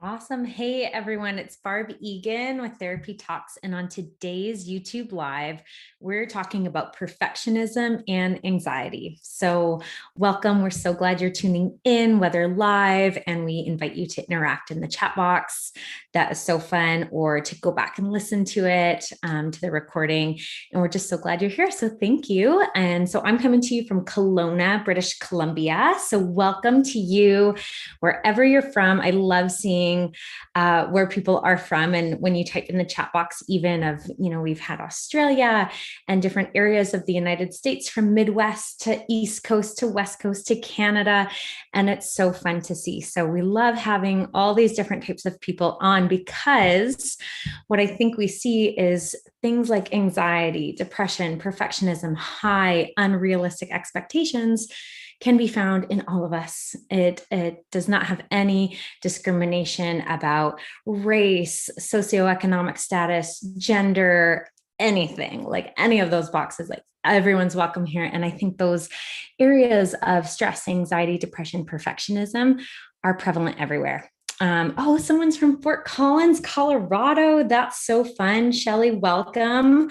Awesome. Hey, everyone. It's Barb Egan with Therapy Talks. And on today's YouTube Live, we're talking about perfectionism and anxiety. So, welcome. We're so glad you're tuning in, whether live, and we invite you to interact in the chat box. That is so fun, or to go back and listen to it, to the recording. And we're just so glad you're here. So, thank you. And so, I'm coming to you from Kelowna, British Columbia. So, welcome to you wherever you're from. I love seeing where people are from. And when you type in the chat box, even of, we've had Australia and different areas of the United States, from Midwest to East Coast to West Coast to Canada. And it's so fun to see. So we love having all these different types of people on, because what I think we see is things like anxiety, depression, perfectionism, high, unrealistic expectations can be found in all of us. It does not have any discrimination about race, socioeconomic status, gender, anything, like any of those boxes. Like, everyone's welcome here. And I think those areas of stress, anxiety, depression, perfectionism are prevalent everywhere. Someone's from Fort Collins, Colorado. That's so fun. Shelley, welcome.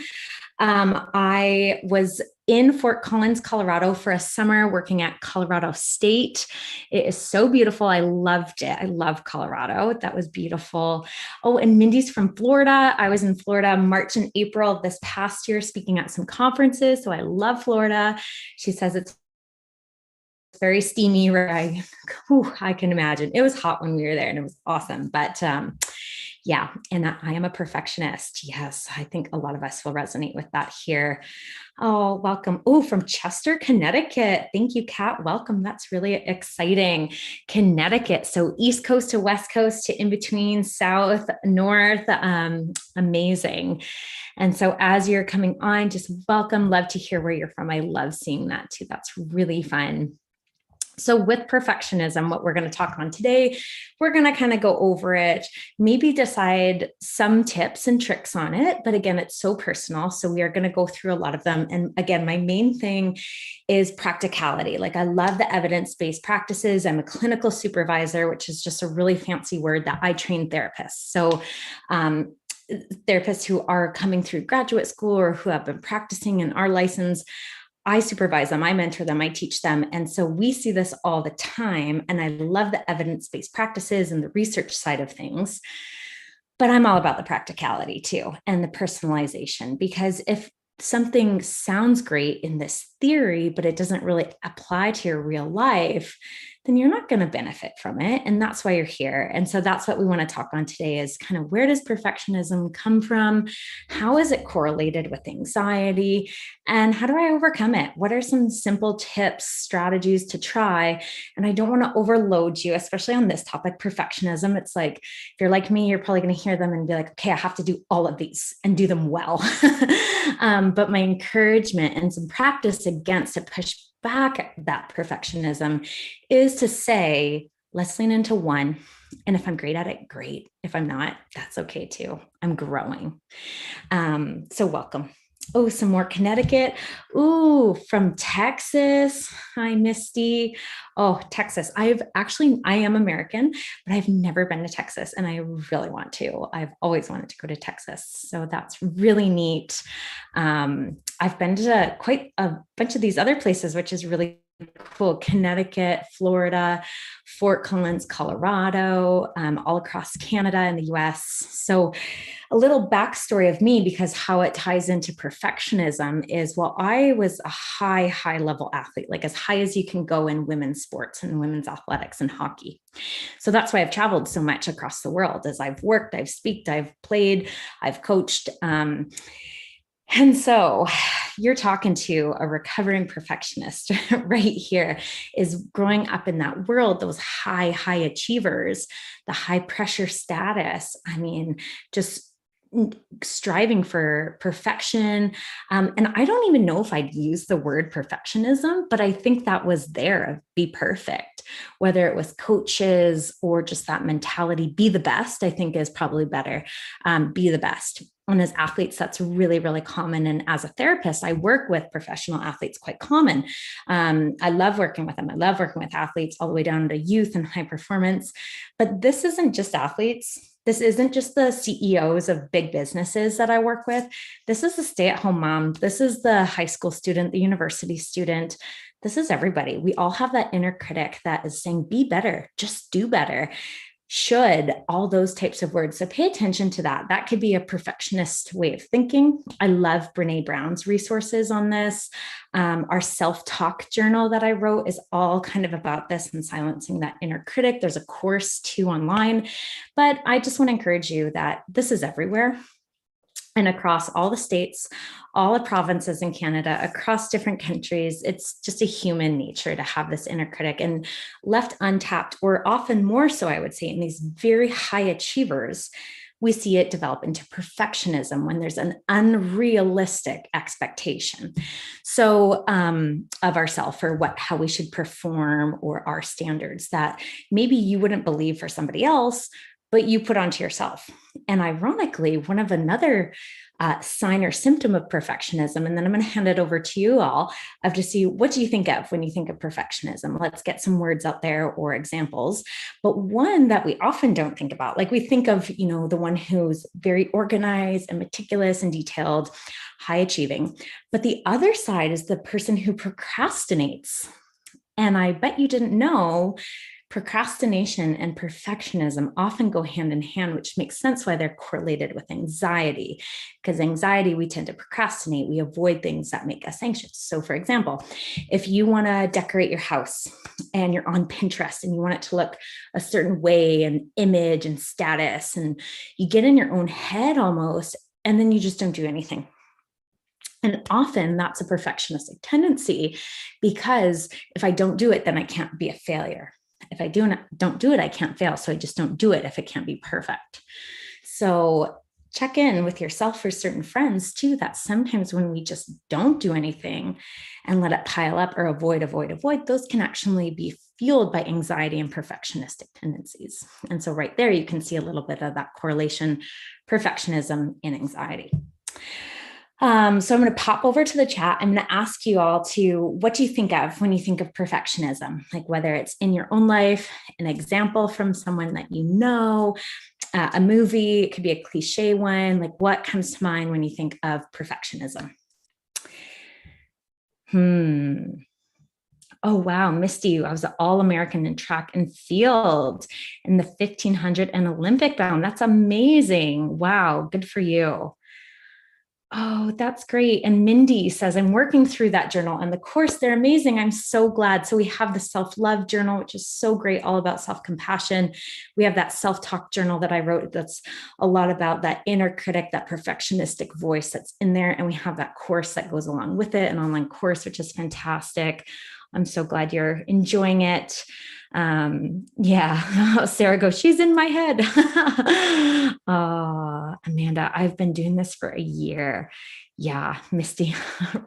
I was in Fort Collins, Colorado for a summer working at Colorado State. It is so beautiful. I loved it. I love Colorado. That was beautiful. Oh, and Mindy's from Florida. I was in Florida March and April of this past year speaking at some conferences. So I love Florida. She says it's very steamy, right? I can imagine. It was hot when we were there and it was awesome. But yeah, and I am a perfectionist. Yes, I think a lot of us will resonate with that here. Oh, welcome. Oh, from Chester, Connecticut. Thank you, Kat. Welcome. That's really exciting. Connecticut. So East Coast to West Coast to in between, South, North. Amazing. And so as you're coming on, just welcome. Love to hear where you're from. I love seeing that too. That's really fun. So with perfectionism, what we're going to talk on today, we're going to kind of go over it, maybe decide some tips and tricks on it. But again, it's so personal. So we are going to go through a lot of them. And again, my main thing is practicality. Like I love the evidence-based practices. I'm a clinical supervisor, which is just a really fancy word that I train therapists. So therapists who are coming through graduate school or who have been practicing and are licensed, I supervise them, I mentor them, I teach them. And so we see this all the time. And I love the evidence-based practices and the research side of things. But I'm all about the practicality too, and the personalization, because if something sounds great in this theory, but it doesn't really apply to your real life, then you're not going to benefit from it. And that's why you're here. And so that's what we want to talk on today is kind of where does perfectionism come from? How is it correlated with anxiety? And how do I overcome it? What are some simple tips, strategies to try? And I don't want to overload you, especially on this topic, perfectionism. It's like, if you're like me, you're probably going to hear them and be like, okay, I have to do all of these and do them well. But my encouragement and some practice against to push back that perfectionism is to say, let's lean into one. And if I'm great at it, great. If I'm not, that's okay too. I'm growing. So welcome. Oh, some more Connecticut. Ooh, from Texas. Hi, Misty. Oh, Texas. I am American, but I've never been to Texas and I really want to. I've always wanted to go to Texas. So that's really neat. I've been to quite a bunch of these other places, which is really cool. Connecticut, Florida, Fort Collins, Colorado, all across Canada and the US. So a little backstory of me, because how it ties into perfectionism is, well, I was a high level athlete, like as high as you can go in women's sports and women's athletics and hockey. So that's why I've traveled so much across the world as I've worked, I've speaked, I've played, I've coached. And so you're talking to a recovering perfectionist right here, is growing up in that world, those high achievers, the high pressure status. I mean, just striving for perfection. And I don't even know if I'd use the word perfectionism, but I think that was there, be perfect, whether it was coaches or just that mentality, be the best, I think is probably better. Be the best. And as athletes, that's really common. And as a therapist, I work with professional athletes, quite common. I love working with them. I love working with athletes all the way down to youth and high performance. But this isn't just athletes. This isn't just the CEOs of big businesses that I work with. This is the stay-at-home mom. This is the high school student, the university student. This is everybody. We all have that inner critic that is saying, be better, just do better. Should, all those types of words. So pay attention to that. That could be a perfectionist way of thinking. I love Brene Brown's resources on this. Our self-talk journal that I wrote is all kind of about this and silencing that inner critic. There's a course too online, but I just want to encourage you that this is everywhere. And across all the states, all the provinces in Canada, across different countries, it's just a human nature to have this inner critic, and left untapped, or often more so, I would say, in these very high achievers, we see it develop into perfectionism when there's an unrealistic expectation. So of ourselves, or how we should perform, or our standards that maybe you wouldn't believe for somebody else, but you put onto yourself. And ironically, one of another sign or symptom of perfectionism, and then I'm going to hand it over to you all, of to see what do you think of when you think of perfectionism. Let's get some words out there or examples. But one that we often don't think about, like we think of, the one who's very organized and meticulous and detailed, high achieving. But the other side is the person who procrastinates. And I bet you didn't know procrastination and perfectionism often go hand in hand, which makes sense why they're correlated with anxiety. Because anxiety, we tend to procrastinate. We avoid things that make us anxious. So for example, if you want to decorate your house and you're on Pinterest and you want it to look a certain way and image and status, and you get in your own head almost, and then you just don't do anything. And often that's a perfectionistic tendency, because if I don't do it, then I can't be a failure. If I don't do it, I can't fail. So I just don't do it if it can't be perfect. So check in with yourself for certain friends too, that sometimes when we just don't do anything and let it pile up or avoid, those can actually be fueled by anxiety and perfectionistic tendencies. And so right there, you can see a little bit of that correlation, perfectionism and anxiety. So I'm going to pop over to the chat. I'm going to ask you all what do you think of when you think of perfectionism? Like whether it's in your own life, an example from someone that you know, a movie, it could be a cliche one. Like what comes to mind when you think of perfectionism? Oh, wow. Misty, I was an All-American in track and field in the 1500 and Olympic bound. That's amazing. Wow. Good for you. Oh, that's great. And Mindy says, I'm working through that journal and the course. They're amazing. I'm so glad. So we have the self-love journal, which is so great, all about self-compassion. We have that self-talk journal that I wrote that's a lot about that inner critic, that perfectionistic voice that's in there. And we have that course that goes along with it, an online course, which is fantastic. I'm so glad you're enjoying it. Yeah. Sarah goes, she's in my head. Amanda, I've been doing this for a year. Yeah, Misty,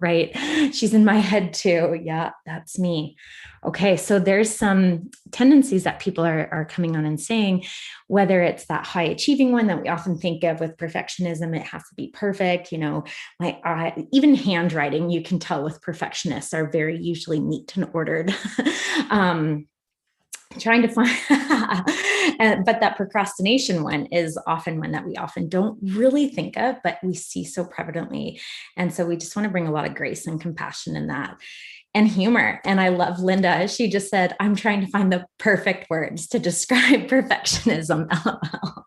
right? She's in my head too. Yeah, that's me. Okay, so there's some tendencies that people are coming on and saying, whether it's that high achieving one that we often think of with perfectionism, it has to be perfect. Even handwriting, you can tell with perfectionists are very usually neat and ordered. Trying to find, but that procrastination one is often one that we often don't really think of, but we see so prevalently. And so we just want to bring a lot of grace and compassion in that, and humor. And I love Linda. She just said, I'm trying to find the perfect words to describe perfectionism. LOL.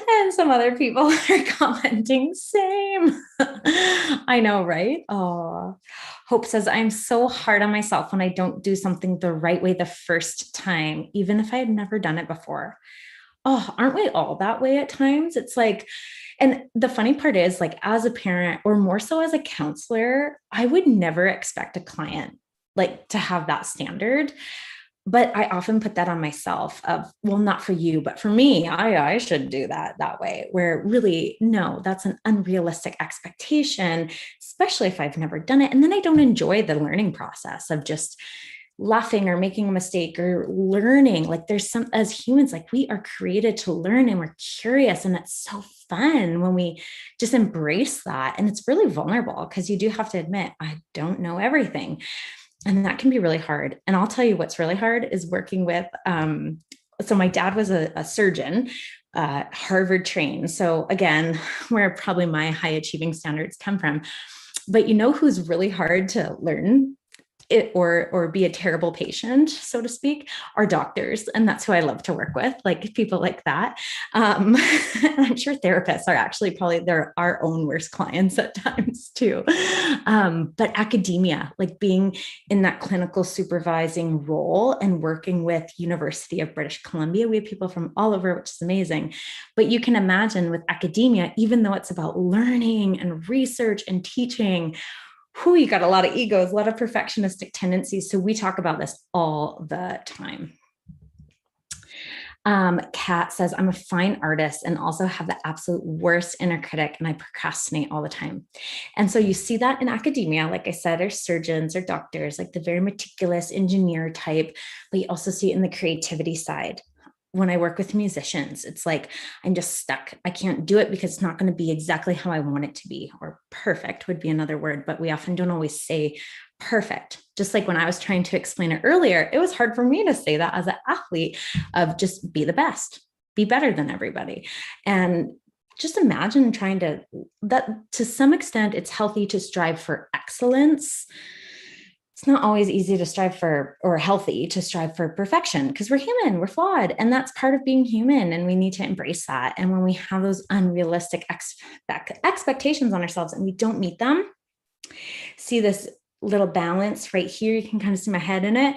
And some other people are commenting, same. I know, right? Oh, Hope says, I'm so hard on myself when I don't do something the right way the first time, even if I had never done it before. Oh, aren't we all that way at times? It's like, and the funny part is, like, as a parent, or more so as a counselor, I would never expect a client like to have that standard. But I often put that on myself of, well, not for you, but for me, I should do that way, where really, no, that's an unrealistic expectation, especially if I've never done it. And then I don't enjoy the learning process of just laughing or making a mistake or learning. Like there's some, as humans, like we are created to learn and we're curious. And it's so fun when we just embrace that. And it's really vulnerable because you do have to admit, I don't know everything. And that can be really hard. And I'll tell you what's really hard is working with, so my dad was a surgeon, Harvard trained. So again, where probably my high achieving standards come from, but you know who's really hard to learn it or be a terrible patient, so to speak, are doctors. And that's who I love to work with, like people like that. I'm sure therapists are actually probably our own worst clients at times too. But academia, like being in that clinical supervising role and working with University of British Columbia, we have people from all over, which is amazing. But you can imagine with academia, even though it's about learning and research and teaching, you got a lot of egos, a lot of perfectionistic tendencies. So we talk about this all the time. Kat says, I'm a fine artist and also have the absolute worst inner critic, and I procrastinate all the time. And so you see that in academia, like I said, or surgeons or doctors, like the very meticulous engineer type, but you also see it in the creativity side. when I work with musicians, it's like, I'm just stuck. I can't do it because it's not going to be exactly how I want it to be, or perfect would be another word, but we often don't always say perfect. Just like when I was trying to explain it earlier, it was hard for me to say that as an athlete, of just be the best, be better than everybody. And just imagine trying to, that to some extent, it's healthy to strive for excellence. It's not always easy to strive for, or healthy to strive for perfection, because we're human, we're flawed, and that's part of being human, and we need to embrace that. And when we have those unrealistic expectations on ourselves and we don't meet them, see this little balance right here, you can kind of see my head in it.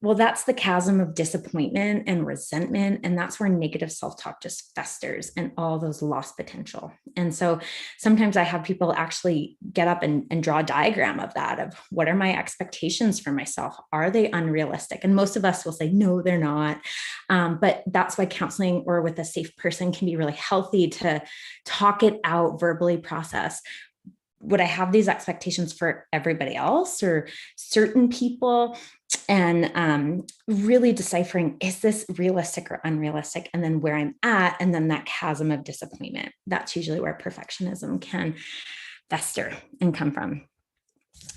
Well, that's the chasm of disappointment and resentment. And that's where negative self-talk just festers and all those lost potential. And so sometimes I have people actually get up and draw a diagram of that, of what are my expectations for myself? Are they unrealistic? And most of us will say, no, they're not. But that's why counseling, or with a safe person, can be really healthy to talk it out, verbally process. Would I have these expectations for everybody else or certain people? And really deciphering, is this realistic or unrealistic? And then where I'm at, and then that chasm of disappointment. That's usually where perfectionism can fester and come from.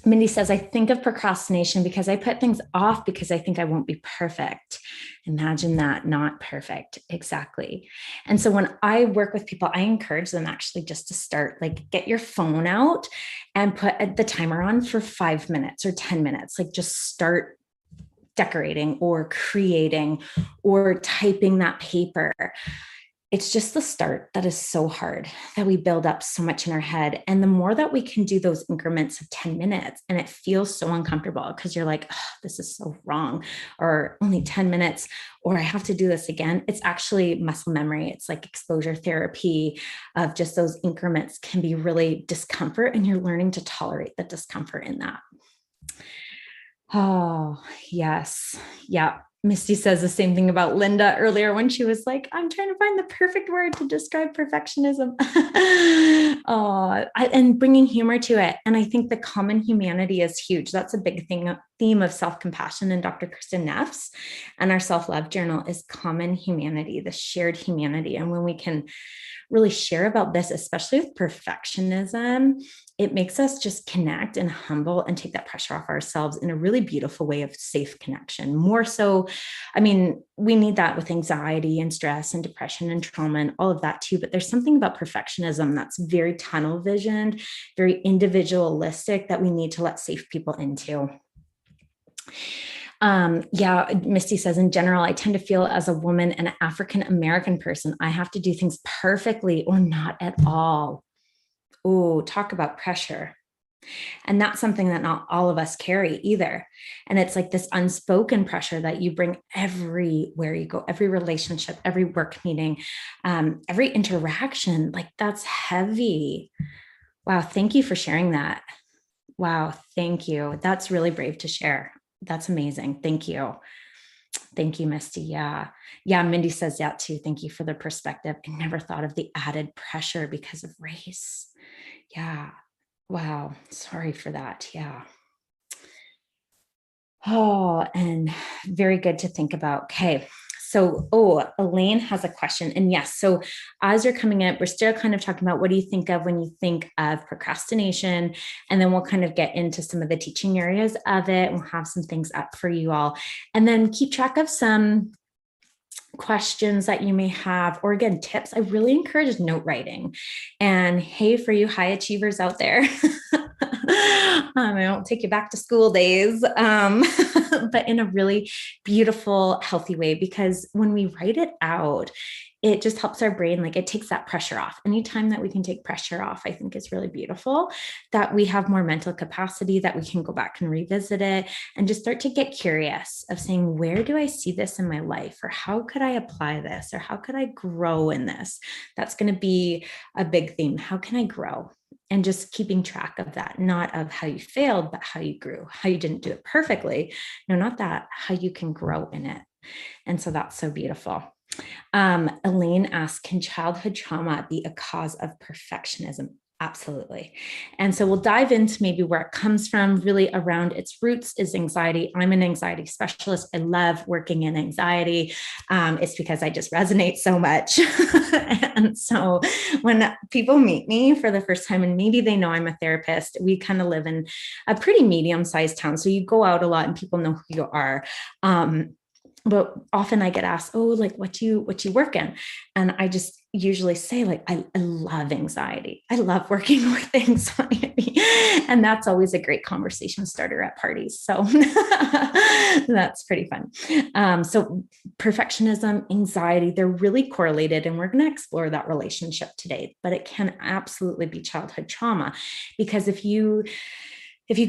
Mindy says, I think of procrastination because I put things off because I think I won't be perfect. Imagine that, not perfect. Exactly. And so when I work with people, I encourage them actually just to start, like, get your phone out and put the timer on for 5 minutes or 10 minutes. Like, just start decorating or creating or typing that paper. It's just the start that is so hard, that we build up so much in our head. And the more that we can do those increments of 10 minutes, and it feels so uncomfortable because you're like, oh, this is so wrong, or only 10 minutes, or I have to do this again. It's actually muscle memory. It's like exposure therapy of just those increments can be really discomfort, and you're learning to tolerate the discomfort in that. Oh, yes. Yeah. Misty says the same thing about Linda earlier when she was like, I'm trying to find the perfect word to describe perfectionism. And bringing humor to it. And I think the common humanity is huge. That's a big theme of self-compassion in Dr. Kristen Neff's and our self-love journal is common humanity, the shared humanity. And when we can really share about this, especially with perfectionism, it makes us just connect and humble and take that pressure off ourselves in a really beautiful way of safe connection. More so, I mean, we need that with anxiety and stress and depression and trauma and all of that too. But there's something about perfectionism that's very tunnel visioned, very individualistic, that we need to let safe people into. Misty says, in general, I tend to feel as a woman and an African-American person, I have to do things perfectly or not at all. Oh, talk about pressure. And that's something that not all of us carry either. And it's like this unspoken pressure that you bring everywhere you go, every relationship, every work meeting, every interaction. Like, that's heavy. Wow. Thank you for sharing that. Wow. Thank you. That's really brave to share. That's amazing. Thank you. Thank you, Misty. Yeah. Mindy says that too. Thank you for the perspective. I never thought of the added pressure because of race. Yeah. Wow. Sorry for that. Yeah. Oh, and very good to think about. Okay. So, Elaine has a question. And yes, so as you're coming in, we're still kind of talking about what do you think of when you think of procrastination? And then we'll kind of get into some of the teaching areas of it. We'll have some things up for you all. And then keep track of some questions that you may have, or again, tips. I really encourage note writing. And hey, for you high achievers out there, I won't take you back to school days, but in a really beautiful, healthy way, because when we write it out, it just helps our brain, like it takes that pressure off. Anytime that we can take pressure off, I think is really beautiful, that we have more mental capacity, that we can go back and revisit it and just start to get curious of saying, where do I see this in my life? Or how could I apply this? Or how could I grow in this? That's going to be a big theme. How can I grow? And just keeping track of that, not of how you failed, but how you grew, how you didn't do it perfectly. No, not that, how you can grow in it. And so that's so beautiful. Elaine asks, can childhood trauma be a cause of perfectionism? Absolutely. And so we'll dive into maybe where it comes from. Really, around its roots is anxiety. I'm an anxiety specialist. I love working in anxiety. It's because I just resonate so much. And so when people meet me for the first time, and maybe they know I'm a therapist, we kind of live in a pretty medium-sized town. So you go out a lot and people know who you are. But often I get asked, oh, like what you work in? And I just usually say, like, I love anxiety. I love working with anxiety. And that's always a great conversation starter at parties. So that's pretty fun. So perfectionism, anxiety, they're really correlated. And we're going to explore that relationship today, but it can absolutely be childhood trauma. Because if you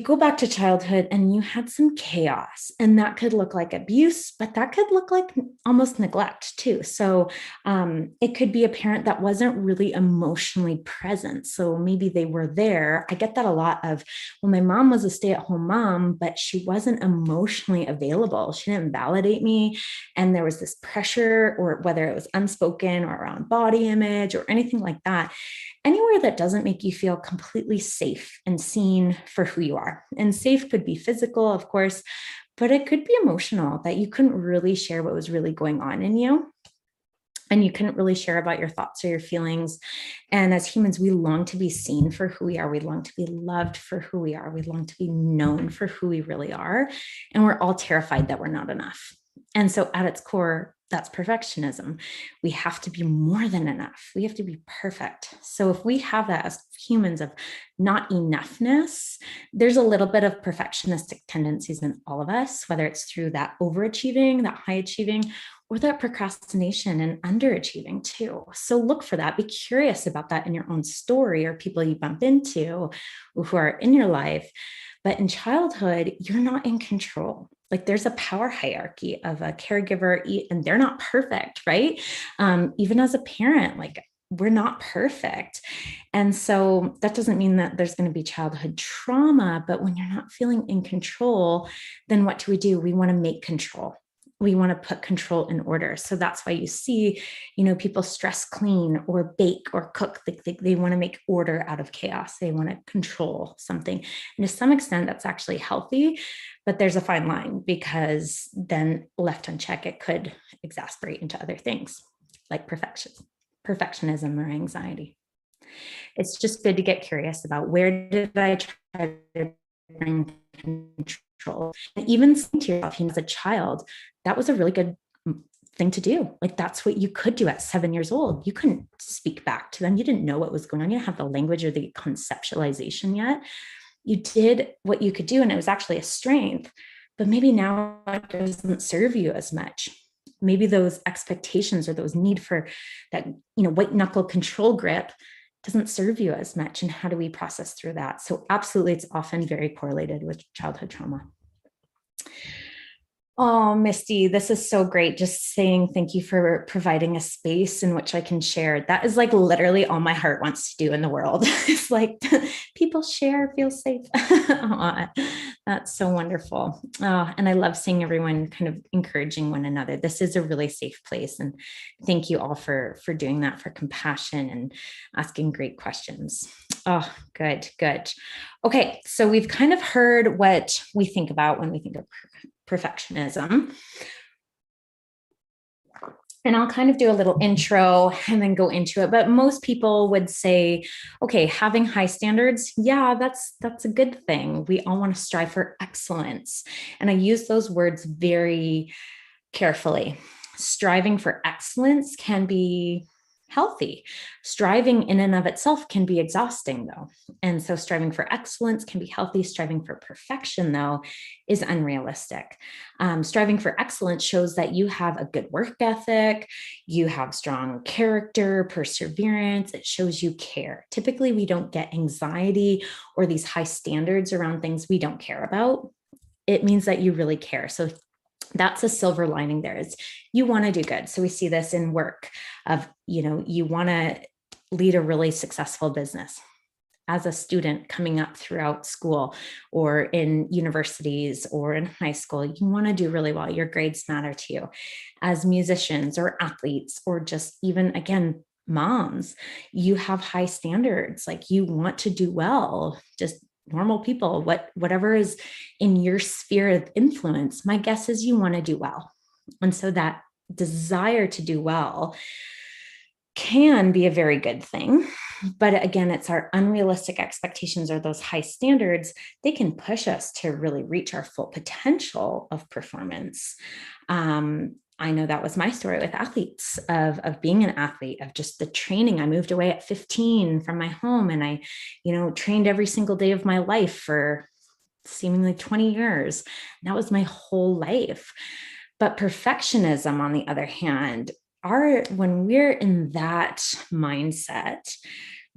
go back to childhood and you had some chaos, and that could look like abuse, but that could look like almost neglect too. So it could be a parent that wasn't really emotionally present. So maybe they were there. I get that a lot of, well, my mom was a stay-at-home mom, but she wasn't emotionally available. She didn't validate me. And there was this pressure, or whether it was unspoken or around body image or anything like that. Anywhere that doesn't make you feel completely safe and seen for who you are. And safe could be physical, of course, but it could be emotional, that you couldn't really share what was really going on in you. And you couldn't really share about your thoughts or your feelings. And as humans, we long to be seen for who we are. We long to be loved for who we are. We long to be known for who we really are. And we're all terrified that we're not enough. And so at its core, that's perfectionism. We have to be more than enough. We have to be perfect. So if we have that as humans of not enoughness, there's a little bit of perfectionistic tendencies in all of us, whether it's through that overachieving, that high achieving, or that procrastination and underachieving too. So look for that. Be curious about that in your own story, or people you bump into who are in your life. But in childhood, you're not in control. Like, there's a power hierarchy of a caregiver, and they're not perfect, right? Even as a parent, like, we're not perfect. And so that doesn't mean that there's going to be childhood trauma, but when you're not feeling in control, then what do? We want to make control. We want to put control in order. So that's why you see, people stress clean or bake or cook. They want to make order out of chaos. They want to control something. And to some extent, that's actually healthy, but there's a fine line, because then left unchecked, it could exasperate into other things like perfectionism or anxiety. It's just good to get curious about, where did I try to bring control? And even saying to yourself, as a child, that was a really good thing to do. Like, that's what you could do at 7 years old. You couldn't speak back to them. You didn't know what was going on. You didn't have the language or the conceptualization yet. You did what you could do, and it was actually a strength, but maybe now it doesn't serve you as much. Maybe those expectations or those need for that, white knuckle control grip doesn't serve you as much. And how do we process through that? So absolutely, it's often very correlated with childhood trauma. Oh, Misty, this is so great. Just saying thank you for providing a space in which I can share. That is like literally all my heart wants to do in the world. It's like, people share, feel safe. Oh, that's so wonderful. Oh, and I love seeing everyone kind of encouraging one another. This is a really safe place. And thank you all for doing that, for compassion and asking great questions. Oh, good. Okay, so we've kind of heard what we think about when we think of perfectionism. And I'll kind of do a little intro and then go into it. But most people would say, okay, having high standards, yeah, that's a good thing. We all want to strive for excellence. And I use those words very carefully. Striving for excellence can be healthy. Striving in and of itself can be exhausting, though. And so striving for excellence can be healthy. Striving for perfection, though, is unrealistic. Striving for excellence shows that you have a good work ethic, you have strong character, perseverance. It shows you care. Typically, we don't get anxiety or these high standards around things we don't care about. It means that you really care. So that's a silver lining there, is you want to do good. So we see this in work of, you want to lead a really successful business. As a student coming up throughout school or in universities or in high school, you want to do really well. Your grades matter to you. As musicians or athletes, or just even, again, moms, you have high standards, like you want to do well, just normal people, whatever is in your sphere of influence. My guess is you want to do well. And so that desire to do well can be a very good thing. But again, it's our unrealistic expectations or those high standards. They can push us to really reach our full potential of performance. I know that was my story with athletes of being an athlete, of just the training. I moved away at 15 from my home, and I, trained every single day of my life for seemingly 20 years. That was my whole life. But perfectionism, on the other hand, when we're in that mindset,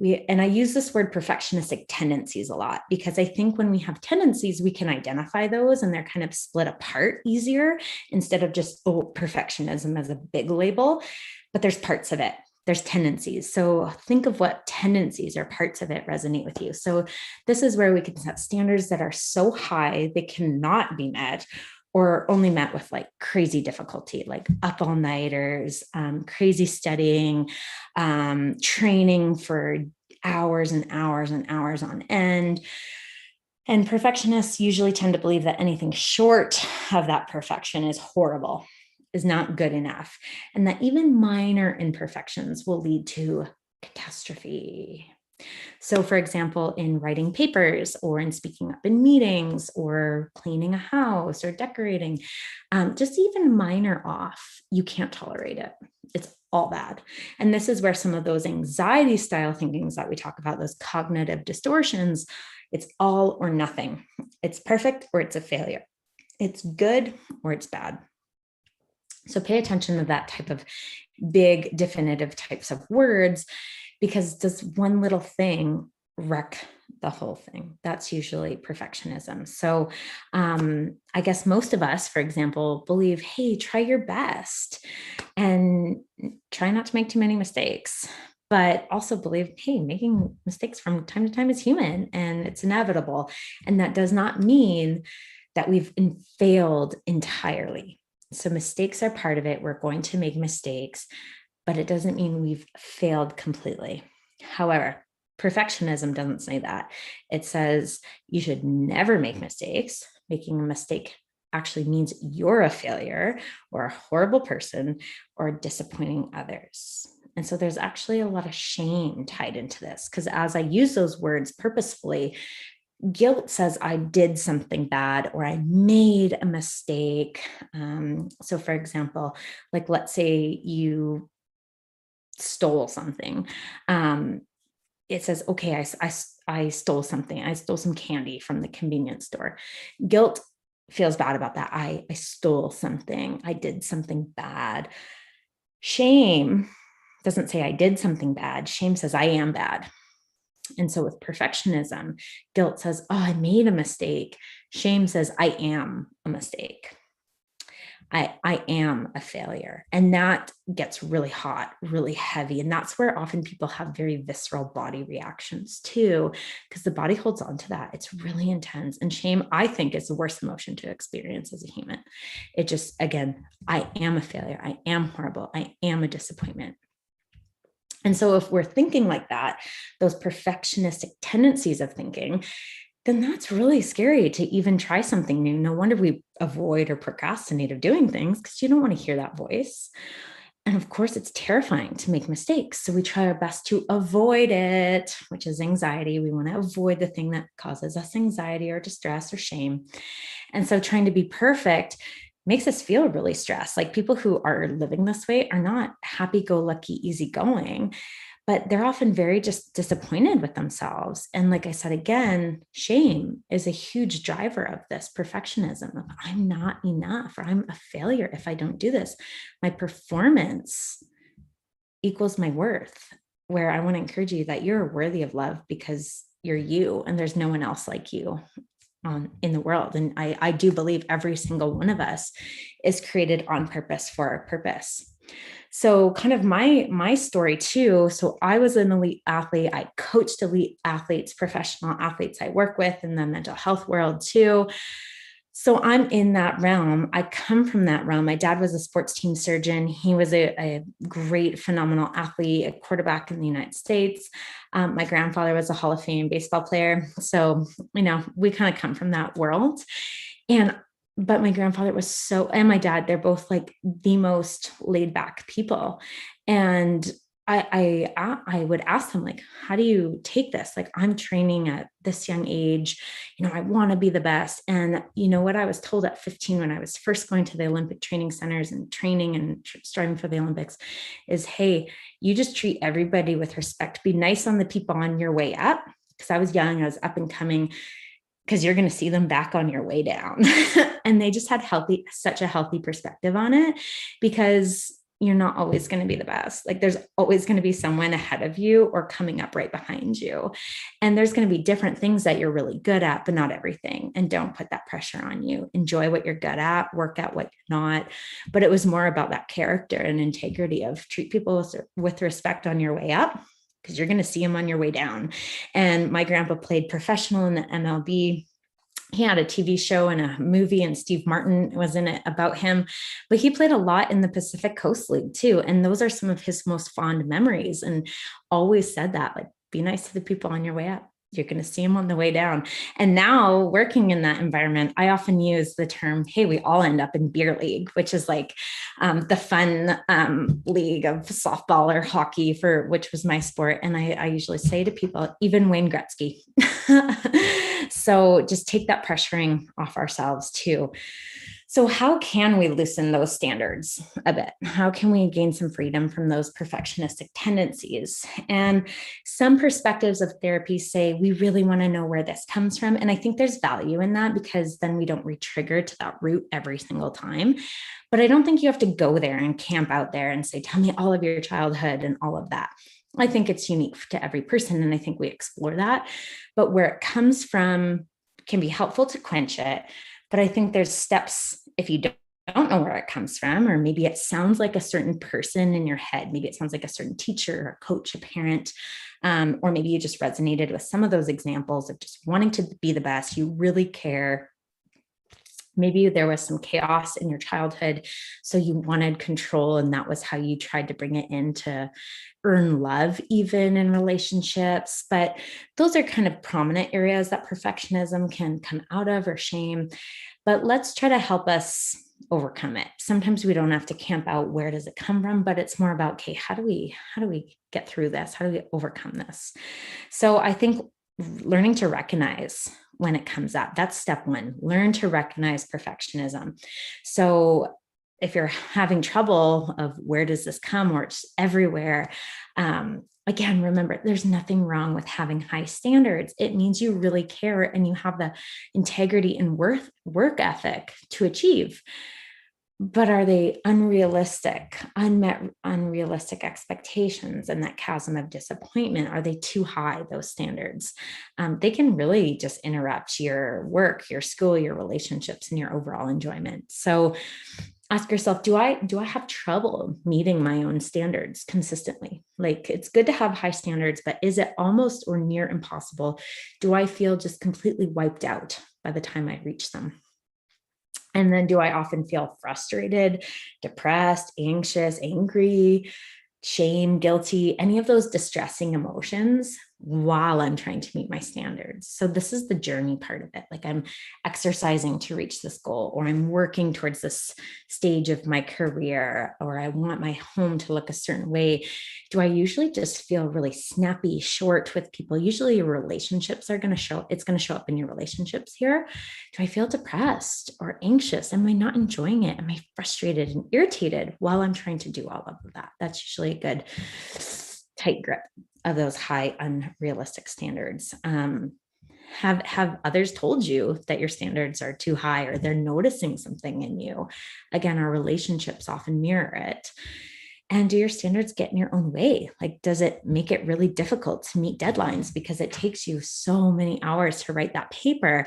and I use this word perfectionistic tendencies a lot, because I think when we have tendencies, we can identify those and they're kind of split apart easier instead of just, perfectionism as a big label. But there's parts of it. There's tendencies. So think of what tendencies or parts of it resonate with you. So this is where we can set standards that are so high they cannot be met, or only met with like crazy difficulty, like up all nighters, crazy studying, training for hours and hours and hours on end. And perfectionists usually tend to believe that anything short of that perfection is horrible, is not good enough, and that even minor imperfections will lead to catastrophe. So, for example, in writing papers or in speaking up in meetings or cleaning a house or decorating, just even minor off, you can't tolerate it. It's all bad. And this is where some of those anxiety style thinkings that we talk about, those cognitive distortions, it's all or nothing. It's perfect or it's a failure. It's good or it's bad. So pay attention to that type of big, definitive types of words, because does one little thing wreck the whole thing? That's usually perfectionism. So I guess most of us, for example, believe, hey, try your best and try not to make too many mistakes, but also believe, hey, making mistakes from time to time is human and it's inevitable. And that does not mean that we've failed entirely. So mistakes are part of it. We're going to make mistakes, but it doesn't mean we've failed completely. However, perfectionism doesn't say that. It says you should never make mistakes. Making a mistake actually means you're a failure or a horrible person or disappointing others. And so there's actually a lot of shame tied into this, because as I use those words purposefully, guilt says I did something bad or I made a mistake. So for example, like let's say you stole something. It says, okay, I stole something. I stole some candy from the convenience store. Guilt feels bad about that. I stole something. I did something bad. Shame doesn't say I did something bad. Shame says I am bad. And so with perfectionism, guilt says, oh, I made a mistake. Shame says, I am a mistake. I am a failure. And that gets really hot, really heavy. And that's where often people have very visceral body reactions too, because the body holds on to that. It's really intense. And shame, I think, is the worst emotion to experience as a human. It just, again, I am a failure. I am horrible. I am a disappointment. And so if we're thinking like that, those perfectionistic tendencies of thinking, then that's really scary to even try something new. No wonder we avoid or procrastinate of doing things, because you don't want to hear that voice. And of course, it's terrifying to make mistakes. So we try our best to avoid it, which is anxiety. We want to avoid the thing that causes us anxiety or distress or shame. And so trying to be perfect makes us feel really stressed. Like people who are living this way are not happy-go-lucky, easygoing, but they're often very just disappointed with themselves. And like I said, again, shame is a huge driver of this perfectionism of I'm not enough, or I'm a failure if I don't do this. My performance equals my worth, where I want to encourage you that you're worthy of love because you're you and there's no one else like you in the world. And I do believe every single one of us is created on purpose for a purpose. So kind of my story too. So I was an elite athlete. I coached elite athletes, professional athletes I work with in the mental health world too. So I'm in that realm. I come from that realm. My dad was a sports team surgeon. He was a great, phenomenal athlete, a quarterback in the United States. My grandfather was a Hall of Fame baseball player. So, we kind of come from that world. But my grandfather was and my dad, they're both like the most laid back people. And I would ask them, like, how do you take this? Like, I'm training at this young age, I want to be the best. And what I was told at 15 when I was first going to the Olympic training centers and training and striving for the Olympics is, hey, you just treat everybody with respect. Be nice on the people on your way up. Because I was young, I was up and coming, because you're going to see them back on your way down. And they just had such a healthy perspective on it, because you're not always going to be the best. Like, there's always going to be someone ahead of you or coming up right behind you. And there's going to be different things that you're really good at, but not everything. And don't put that pressure on you. Enjoy what you're good at, work at what you're not. But it was more about that character and integrity of treat people with respect on your way up, because you're going to see them on your way down. And my grandpa played professional in the MLB. He had a TV show and a movie, and Steve Martin was in it about him, but he played a lot in the Pacific Coast League too. And those are some of his most fond memories, and always said that, like, be nice to the people on your way up. You're going to see them on the way down. And now, working in that environment, I often use the term, hey, we all end up in beer league, which is like the fun league of softball or hockey, which was my sport. And I usually say to people, even Wayne Gretzky. So just take that pressuring off ourselves too. So how can we loosen those standards a bit? How can we gain some freedom from those perfectionistic tendencies? And some perspectives of therapy say we really want to know where this comes from. And I think there's value in that, because then we don't re-trigger to that root every single time. But I don't think you have to go there and camp out there and say, tell me all of your childhood and all of that. I think it's unique to every person, and I think we explore that. But where it comes from can be helpful to quench it. But I think there's steps if you don't know where it comes from, or maybe it sounds like a certain person in your head. Maybe it sounds like a certain teacher, a coach, a parent, or maybe you just resonated with some of those examples of just wanting to be the best. You really care. Maybe there was some chaos in your childhood, so you wanted control, and that was how you tried to bring it in to earn love, even in relationships. But those are kind of prominent areas that perfectionism can come out of, or shame. But let's try to help us overcome it. Sometimes we don't have to camp out where does it come from, but it's more about, okay, how do we get through this? How do we overcome this? So I think learning to recognize when it comes up, that's step one. Learn to recognize perfectionism. So if you're having trouble of where does this come, or it's everywhere, again, remember, there's nothing wrong with having high standards. It means you really care and you have the integrity and work ethic to achieve. But are they unrealistic, unrealistic expectations, and that chasm of disappointment? Are they too high, those standards? They can really just interrupt your work, your school, your relationships, and your overall enjoyment. So ask yourself, do I have trouble meeting my own standards consistently? Like, it's good to have high standards, but is it almost or near impossible? Do I feel just completely wiped out by the time I reach them? And then, do I often feel frustrated, depressed, anxious, angry, shame, guilty, any of those distressing emotions while I'm trying to meet my standards? So this is the journey part of it. Like, I'm exercising to reach this goal, or I'm working towards this stage of my career, or I want my home to look a certain way. Do I usually just feel really snappy, short with people? Usually your relationships are going to show, it's going to show up in your relationships here. Do I feel depressed or anxious? Am I not enjoying it? Am I frustrated and irritated while I'm trying to do all of that? That's usually a good tight grip of those high unrealistic standards. Have others told you that your standards are too high, or they're noticing something in you? Again, our relationships often mirror it. And do your standards get in your own way? Like, does it make it really difficult to meet deadlines because it takes you so many hours to write that paper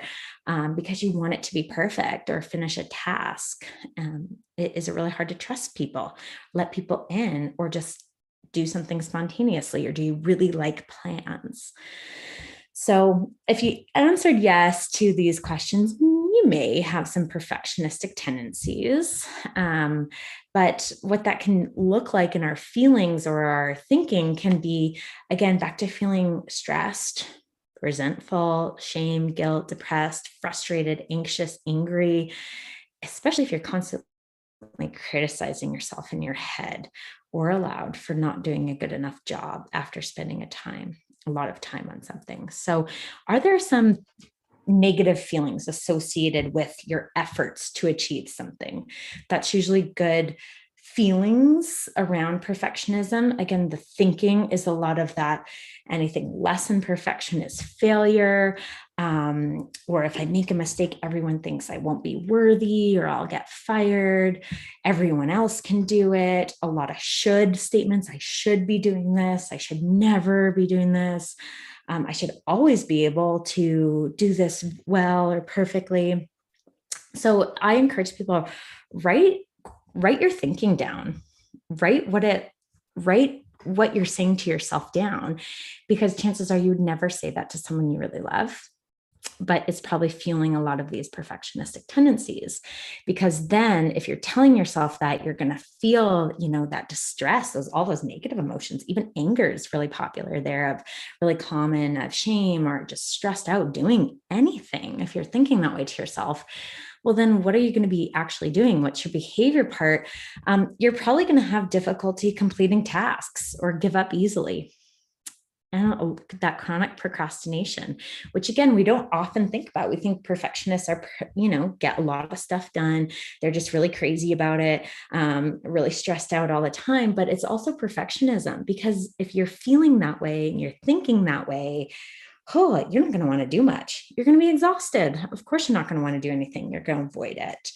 because you want it to be perfect, or finish a task? Is it really hard to trust people, let people in, or just do something spontaneously? Or do you really like plans? So if you answered yes to these questions, you may have some perfectionistic tendencies. But what that can look like in our feelings or our thinking can be, again, back to feeling stressed, resentful, shame, guilt, depressed, frustrated, anxious, angry, especially if you're constantly criticizing yourself in your head or aloud for not doing a good enough job after spending a lot of time on something. So, are there some negative feelings associated with your efforts to achieve something? That's usually good feelings around perfectionism. Again, the thinking is a lot of that. Anything less than perfection is failure. Or if I make a mistake, everyone thinks I won't be worthy or I'll get fired. Everyone else can do it. A lot of should statements. I should be doing this. I should never be doing this. I should always be able to do this well or perfectly. So I encourage people, write your thinking down, write what you're saying to yourself down, because chances are you would never say that to someone you really love, but it's probably fueling a lot of these perfectionistic tendencies. Because then if you're telling yourself that, you're going to feel, that distress, all those negative emotions. Even anger is really popular there, of really common, of shame or just stressed out doing anything. If you're thinking that way to yourself, well, then what are you going to be actually doing? What's your behavior part? You're probably going to have difficulty completing tasks or give up easily. And that chronic procrastination, which again, we don't often think about. We think perfectionists are, get a lot of stuff done. They're just really crazy about it, really stressed out all the time. But it's also perfectionism, because if you're feeling that way and you're thinking that way, you're not going to want to do much. You're going to be exhausted. Of course, you're not going to want to do anything. You're going to avoid it.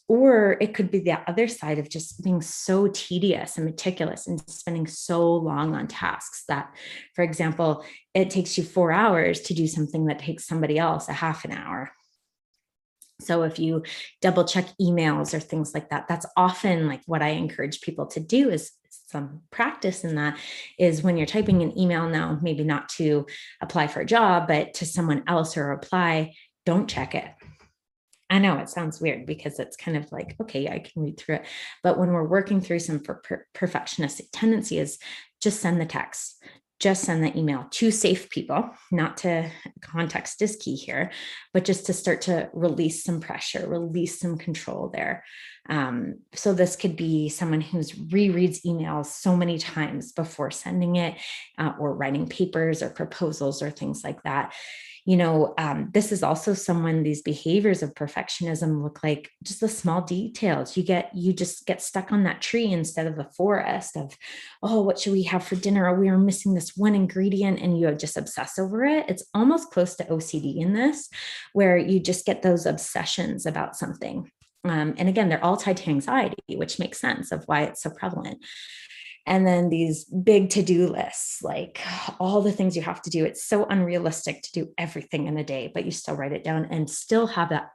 Or it could be the other side of just being so tedious and meticulous and spending so long on tasks that, for example, it takes you 4 hours to do something that takes somebody else a half an hour. So if you double check emails or things like that, that's often like what I encourage people to do. Is some practice in that is when you're typing an email now, maybe not to apply for a job, but to someone else or apply, don't check it. I know it sounds weird because it's kind of like, okay, I can read through it. But when we're working through some perfectionistic tendencies, just send the text, just send the email to safe people. Not to, context is key here, but just to start to release some pressure, release some control there. So this could be someone who's rereads emails so many times before sending it, or writing papers or proposals or things like that. This is also someone, these behaviors of perfectionism look like just the small details. You just get stuck on that tree instead of the forest of, what should we have for dinner? Oh, we are missing this one ingredient, and you just obsess over it. It's almost close to OCD in this, where you just get those obsessions about something. And again, they're all tied to anxiety, which makes sense of why it's so prevalent. And then these big to-do lists, like all the things you have to do. It's so unrealistic to do everything in a day, but you still write it down and still have that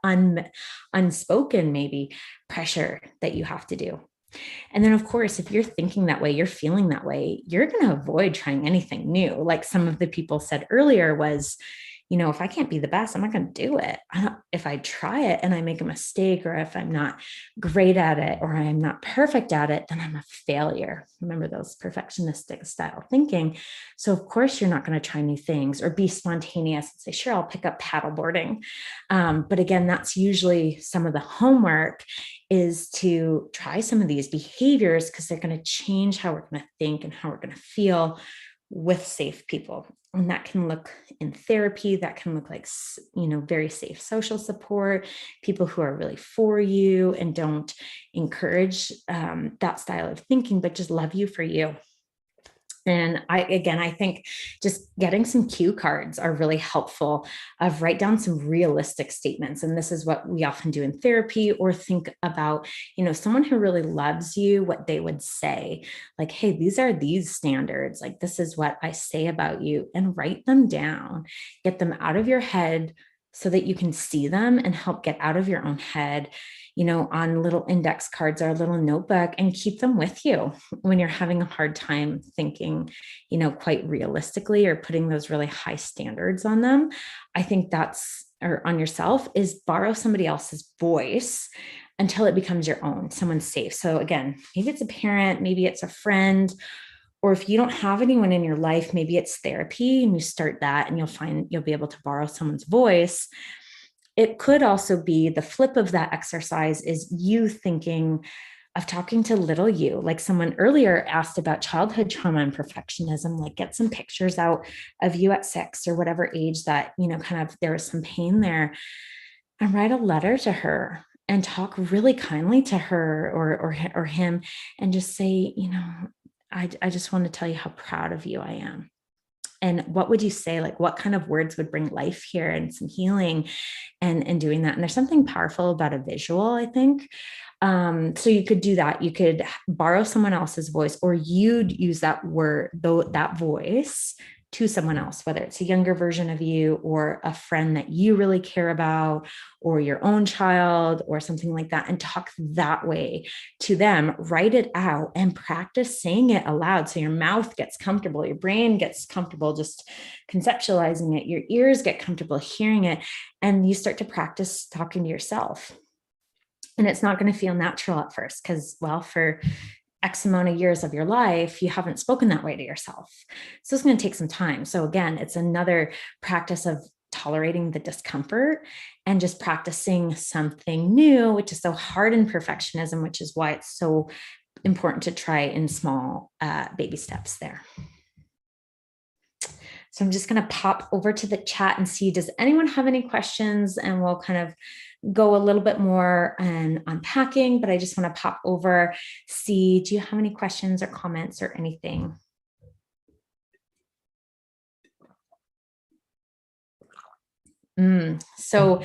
unspoken, maybe, pressure that you have to do. And then, of course, if you're thinking that way, you're feeling that way, you're going to avoid trying anything new. Like some of the people said earlier was, if I can't be the best, I'm not going to do it. If I try it and I make a mistake, or if I'm not great at it, or I'm not perfect at it, then I'm a failure. Remember those perfectionistic style thinking. So of course, you're not going to try new things or be spontaneous and say, sure, I'll pick up paddleboarding. But again, that's usually some of the homework, is to try some of these behaviors, because they're going to change how we're going to think and how we're going to feel with safe people. And that can look in therapy, that can look like, very safe social support, people who are really for you and don't encourage that style of thinking, but just love you for you. And I think just getting some cue cards are really helpful, of write down some realistic statements. And this is what we often do in therapy, or think about, someone who really loves you, what they would say, like, hey, these are these standards. Like, this is what I say about you, and write them down, get them out of your head so that you can see them and help get out of your own head, on little index cards or a little notebook, and keep them with you when you're having a hard time thinking, quite realistically, or putting those really high standards on them. I think that's or on yourself is borrow somebody else's voice until it becomes your own, someone safe. So again, maybe it's a parent, maybe it's a friend, or if you don't have anyone in your life, maybe it's therapy and you start that and you'll find you'll be able to borrow someone's voice. It could also be the flip of that exercise is you thinking of talking to little you. Like someone earlier asked about childhood trauma and perfectionism, like get some pictures out of you at 6 or whatever age that, kind of there was some pain there, and write a letter to her and talk really kindly to her or him and just say, I just want to tell you how proud of you I am. And what would you say? Like, what kind of words would bring life here and some healing and doing that? And there's something powerful about a visual, I think. So you could do that. You could borrow someone else's voice, or you'd use that word, though, that voice to someone else, whether it's a younger version of you or a friend that you really care about, or your own child or something like that, and talk that way to them. Write it out and practice saying it aloud. So your mouth gets comfortable, your brain gets comfortable just conceptualizing it, your ears get comfortable hearing it, and you start to practice talking to yourself. And it's not going to feel natural at first because, well, for X amount of years of your life, you haven't spoken that way to yourself. So it's going to take some time. So again, it's another practice of tolerating the discomfort and just practicing something new, which is so hard in perfectionism, which is why it's so important to try in small baby steps there. So I'm just going to pop over to the chat and see, does anyone have any questions? And we'll kind of go a little bit more and unpacking, but I just want to pop over, see, do you have any questions or comments or anything? So,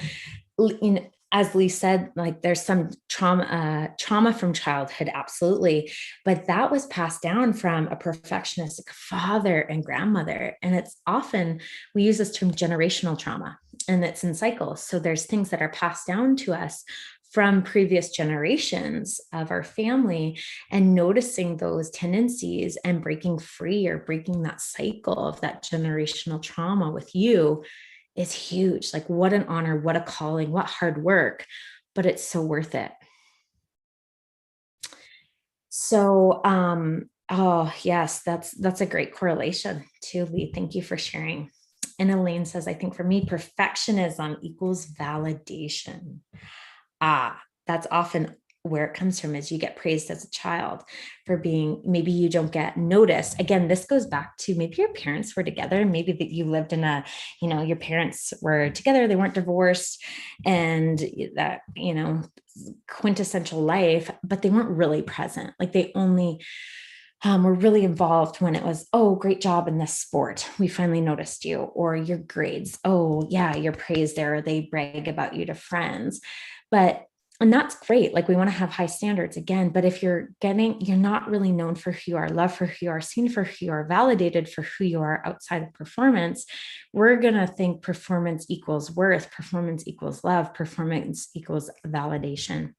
as Lee said, like there's some trauma from childhood, absolutely, but that was passed down from a perfectionistic father and grandmother, and it's often we use this term generational trauma, and it's in cycles. So there's things that are passed down to us from previous generations of our family, and noticing those tendencies and breaking free or breaking that cycle of that generational trauma with you is huge. Like, what an honor, what a calling, what hard work, but it's so worth it. So, oh yes, that's a great correlation too, Lee. Thank you for sharing. And Elaine says, I think for me, perfectionism equals validation. That's often where it comes from, is you get praised as a child for being, maybe you don't get noticed. Again, this goes back to maybe your parents were together, maybe that you lived in a, your parents were together, they weren't divorced, and that, quintessential life, but they weren't really present. Like they only were really involved when it was, oh, great job in this sport, we finally noticed you, or your grades, oh yeah, you're praised there, or they brag about you to friends. And that's great. Like we want to have high standards again, but if you're not really known for who you are, loved for who you are, seen for who you are, validated for who you are outside of performance, we're going to think performance equals worth, performance equals love, performance equals validation.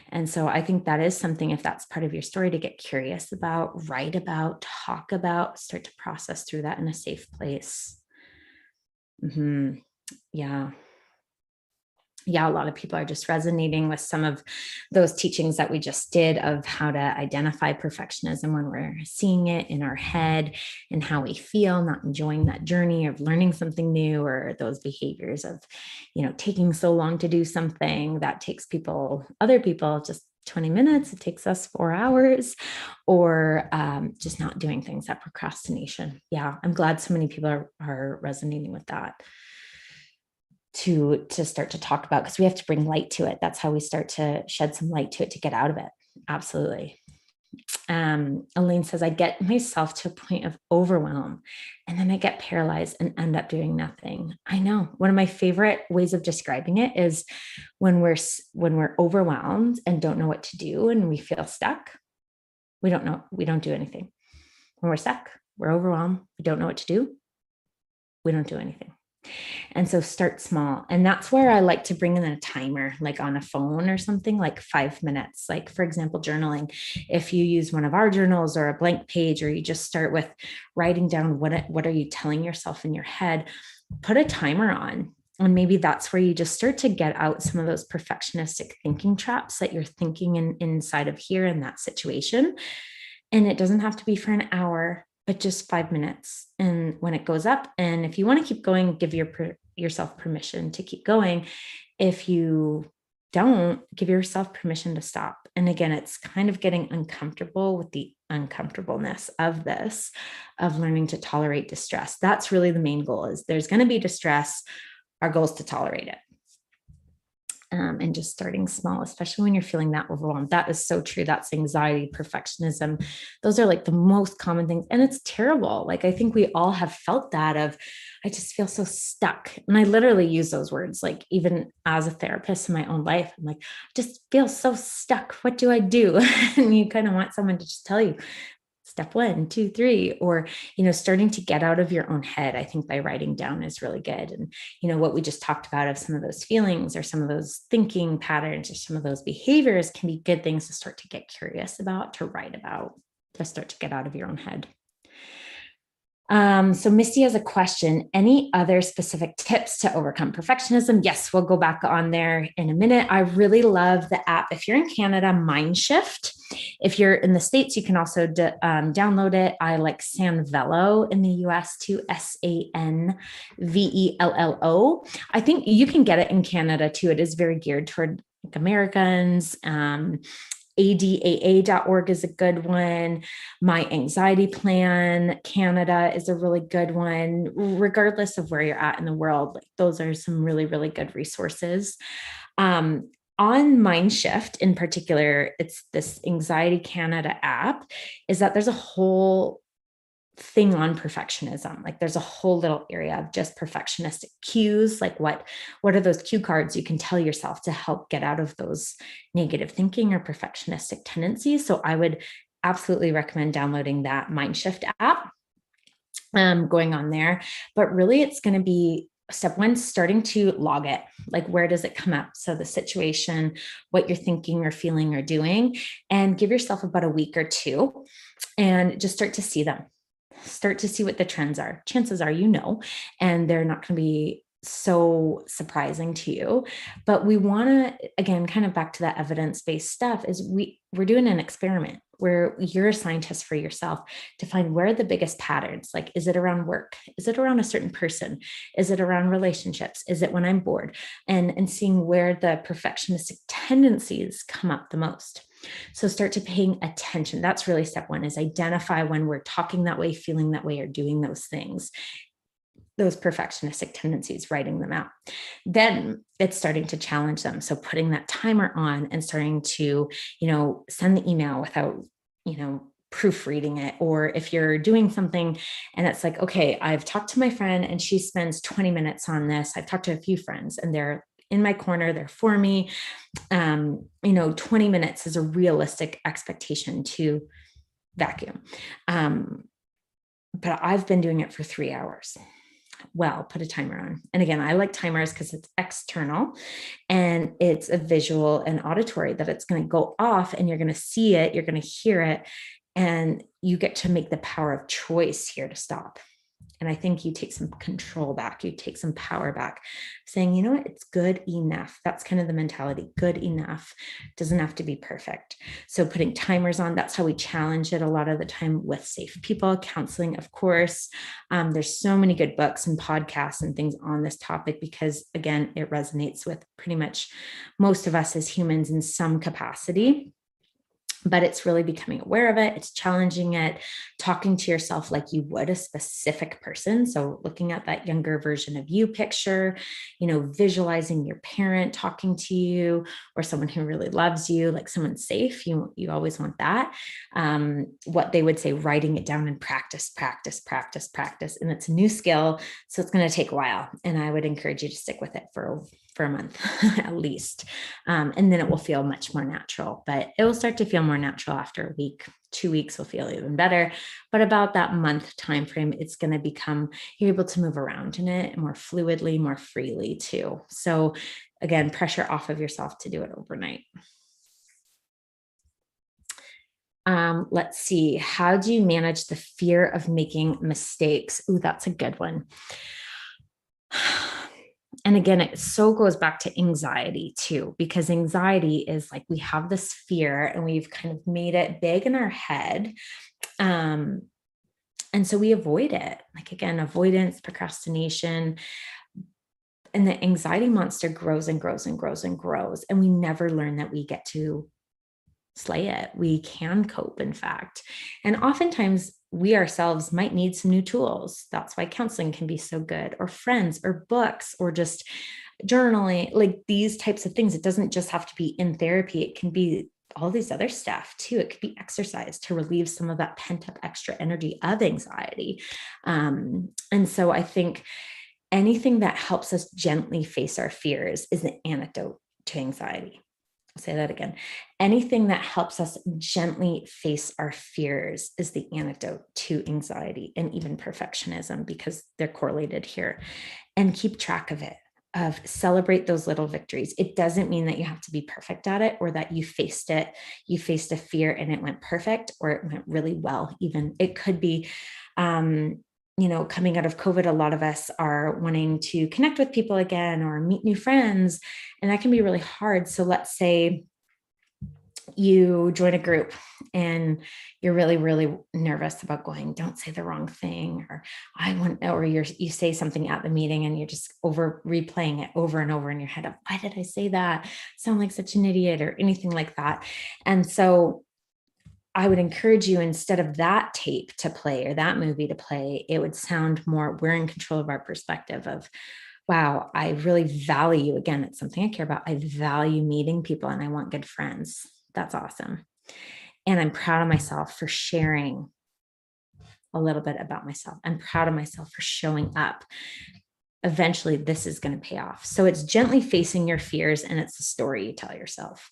And so I think that is something, if that's part of your story, to get curious about, write about, talk about, start to process through that in a safe place. Yeah. Yeah, a lot of people are just resonating with some of those teachings that we just did of how to identify perfectionism when we're seeing it in our head and how we feel, not enjoying that journey of learning something new, or those behaviors of, taking so long to do something that takes other people just 20 minutes, it takes us 4 hours, or just not doing things, that procrastination. Yeah, I'm glad so many people are resonating with that. To start to talk about, because we have to bring light to it. That's how we start to shed some light to it, to get out of it. Absolutely. Elaine says, I get myself to a point of overwhelm and then I get paralyzed and end up doing nothing. I know one of my favorite ways of describing it is when we're overwhelmed and don't know what to do and we feel stuck. We don't do anything. When we're stuck, we're overwhelmed, we don't know what to do, we don't do anything. And so start small. And that's where I like to bring in a timer, like on a phone or something, like 5 minutes. Like, for example, journaling. If you use one of our journals or a blank page, or you just start with writing down what are you telling yourself in your head, put a timer on And maybe that's where you just start to get out some of those perfectionistic thinking traps that you're thinking inside of here in that situation. And it doesn't have to be for an hour, but just 5 minutes. And when it goes up, and if you want to keep going, give yourself permission to keep going. If you don't, give yourself permission to stop. And again, it's kind of getting uncomfortable with the uncomfortableness of this, of learning to tolerate distress. That's really the main goal. Is there's going to be distress. Our goal is to tolerate it. And just starting small, especially when you're feeling that overwhelmed. That is so true. That's anxiety, perfectionism. Those are like the most common things. And it's terrible. Like, I think we all have felt that of, I just feel so stuck. And I literally use those words, like even as a therapist in my own life, I'm like, I just feel so stuck. What do I do? And you kind of want someone to just tell you, step 1, 2, 3, or, starting to get out of your own head. I think by writing down is really good. And, what we just talked about of some of those feelings or some of those thinking patterns or some of those behaviors can be good things to start to get curious about, to write about, to start to get out of your own head. So Misty has a question. Any other specific tips to overcome perfectionism? Yes, we'll go back on there in a minute. I really love the app. If you're in Canada, Mindshift. If you're in the States, you can also download it. I like Sanvello in the US too, Sanvello. I think you can get it in Canada too. It is very geared toward like Americans. ADAA.org is a good one. My Anxiety Plan Canada is a really good one. Regardless of where you're at in the world, like those are some really, really good resources. On Mindshift in particular, it's this Anxiety Canada app, is that there's a whole thing on perfectionism. Like there's a whole little area of just perfectionistic cues. Like what are those cue cards you can tell yourself to help get out of those negative thinking or perfectionistic tendencies? So I would absolutely recommend downloading that Mindshift app, going on there. But really it's going to be step 1, starting to log it. Like, where does it come up? So the situation, what you're thinking or feeling or doing, and give yourself about a week or 2 and just start to see them. Start to see what the trends are. Chances are, and they're not going to be so surprising to you. But we want to, again, kind of back to that evidence-based stuff, is we're doing an experiment where you're a scientist for yourself to find where are the biggest patterns. Like, is it around work? Is it around a certain person? Is it around relationships? Is it when I'm bored? And seeing where the perfectionistic tendencies come up the most. So start to paying attention. That's really step 1, is identify when we're talking that way, feeling that way, or doing those things, those perfectionistic tendencies, writing them out. Then it's starting to challenge them. So putting that timer on and starting to, send the email without, proofreading it. Or if you're doing something and it's like, okay, I've talked to my friend and she spends 20 minutes on this. I've talked to a few friends and they're in my corner, they're for me. 20 minutes is a realistic expectation to vacuum. But I've been doing it for 3 hours. Well, put a timer on. And again, I like timers because it's external and it's a visual and auditory, that it's going to go off and you're going to see it, you're going to hear it, and you get to make the power of choice here to stop. And I think you take some control back, you take some power back, saying, you know what, it's good enough. That's kind of the mentality. Good enough. Doesn't have to be perfect. So putting timers on, that's how we challenge it a lot of the time with safe people. Counseling, of course. There's so many good books and podcasts and things on this topic because, again, it resonates with pretty much most of us as humans in some capacity. But it's really becoming aware of it. It's challenging it, talking to yourself like you would a specific person. So looking at that younger version of you picture, visualizing your parent talking to you, or someone who really loves you, like someone safe. You always want that. What they would say, writing it down and practice. And it's a new skill. So it's going to take a while. And I would encourage you to stick with it for a month at least. And then it will feel much more natural, but it will start to feel more natural after a week. 2 weeks will feel even better, but about that month timeframe, it's going to become, you're able to move around in it more fluidly, more freely too. So again, pressure off of yourself to do it overnight. Let's see. How do you manage the fear of making mistakes? Ooh, that's a good one. And again, it so goes back to anxiety too, because anxiety is like we have this fear and we've kind of made it big in our head. And so we avoid it. Like, again, avoidance, procrastination, and the anxiety monster grows and grows and grows and grows. And we never learn that we get to slay it. We can cope, in fact. And oftentimes we ourselves might need some new tools. That's why counseling can be so good, or friends, or books, or just journaling, like these types of things. It doesn't just have to be in therapy. It can be all these other stuff too. It could be exercise to relieve some of that pent up extra energy of anxiety. And so I think anything that helps us gently face our fears is an antidote to anxiety. I'll say that again. Anything that helps us gently face our fears is the antidote to anxiety and even perfectionism, because they're correlated here. And keep track of it, of celebrate those little victories. It doesn't mean that you have to be perfect at it, or that you faced it, you faced a fear and it went perfect, or it went really well. Even it could be, coming out of COVID, a lot of us are wanting to connect with people again or meet new friends, and that can be really hard. So let's say you join a group and you're really, really nervous about going, don't say the wrong thing, or you say something at the meeting and you're just replaying it over and over in your head of, why did I say that? Sound like such an idiot, or anything like that. And so I would encourage you, instead of that tape to play or that movie to play, it would sound more, we're in control of our perspective of, wow, I really value, again, it's something I care about. I value meeting people and I want good friends. That's awesome. And I'm proud of myself for sharing a little bit about myself. I'm proud of myself for showing up. Eventually, this is going to pay off. So it's gently facing your fears, and it's the story you tell yourself.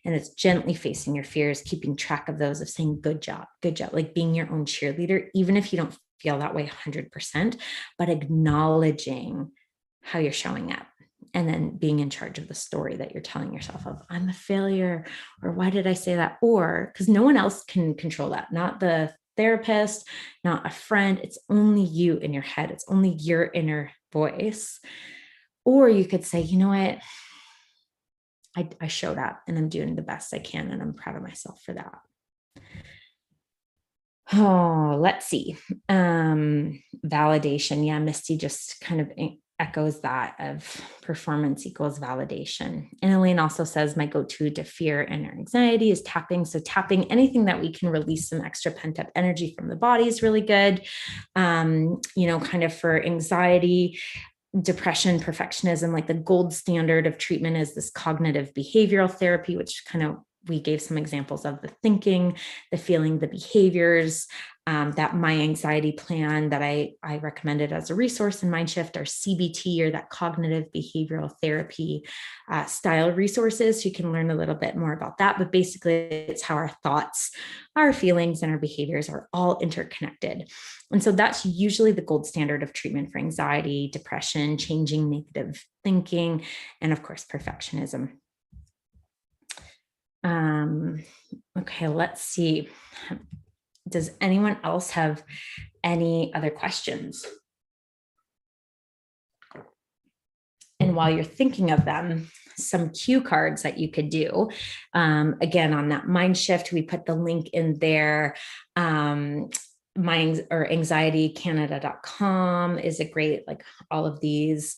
And it's gently facing your fears, keeping track of those, of saying, good job, like being your own cheerleader, even if you don't feel that way 100%, but acknowledging how you're showing up. And then being in charge of the story that you're telling yourself of, I'm a failure, or why did I say that? Or because no one else can control that, not the therapist, not a friend. It's only you in your head. It's only your inner voice. Or you could say, you know what? I showed up and I'm doing the best I can, and I'm proud of myself for that. Oh, let's see. Validation. Yeah, Misty just kind of echoes that of performance equals validation. And Elaine also says, my go-to to fear and anxiety is tapping. So tapping, anything that we can release some extra pent-up energy from the body is really good. Kind of for anxiety, depression, perfectionism, like the gold standard of treatment is this cognitive behavioral therapy, which kind of we gave some examples of the thinking, the feeling, the behaviors. That My Anxiety Plan that I recommended as a resource in Mindshift, or CBT, or that cognitive behavioral therapy style resources. So you can learn a little bit more about that. But basically, it's how our thoughts, our feelings, and our behaviors are all interconnected. And so that's usually the gold standard of treatment for anxiety, depression, changing negative thinking, and of course, perfectionism. Okay, let's see. Does anyone else have any other questions? And while you're thinking of them, some cue cards that you could do. Again, on that mind shift, we put the link in there. Anxietycanada.com is a great, like all of these.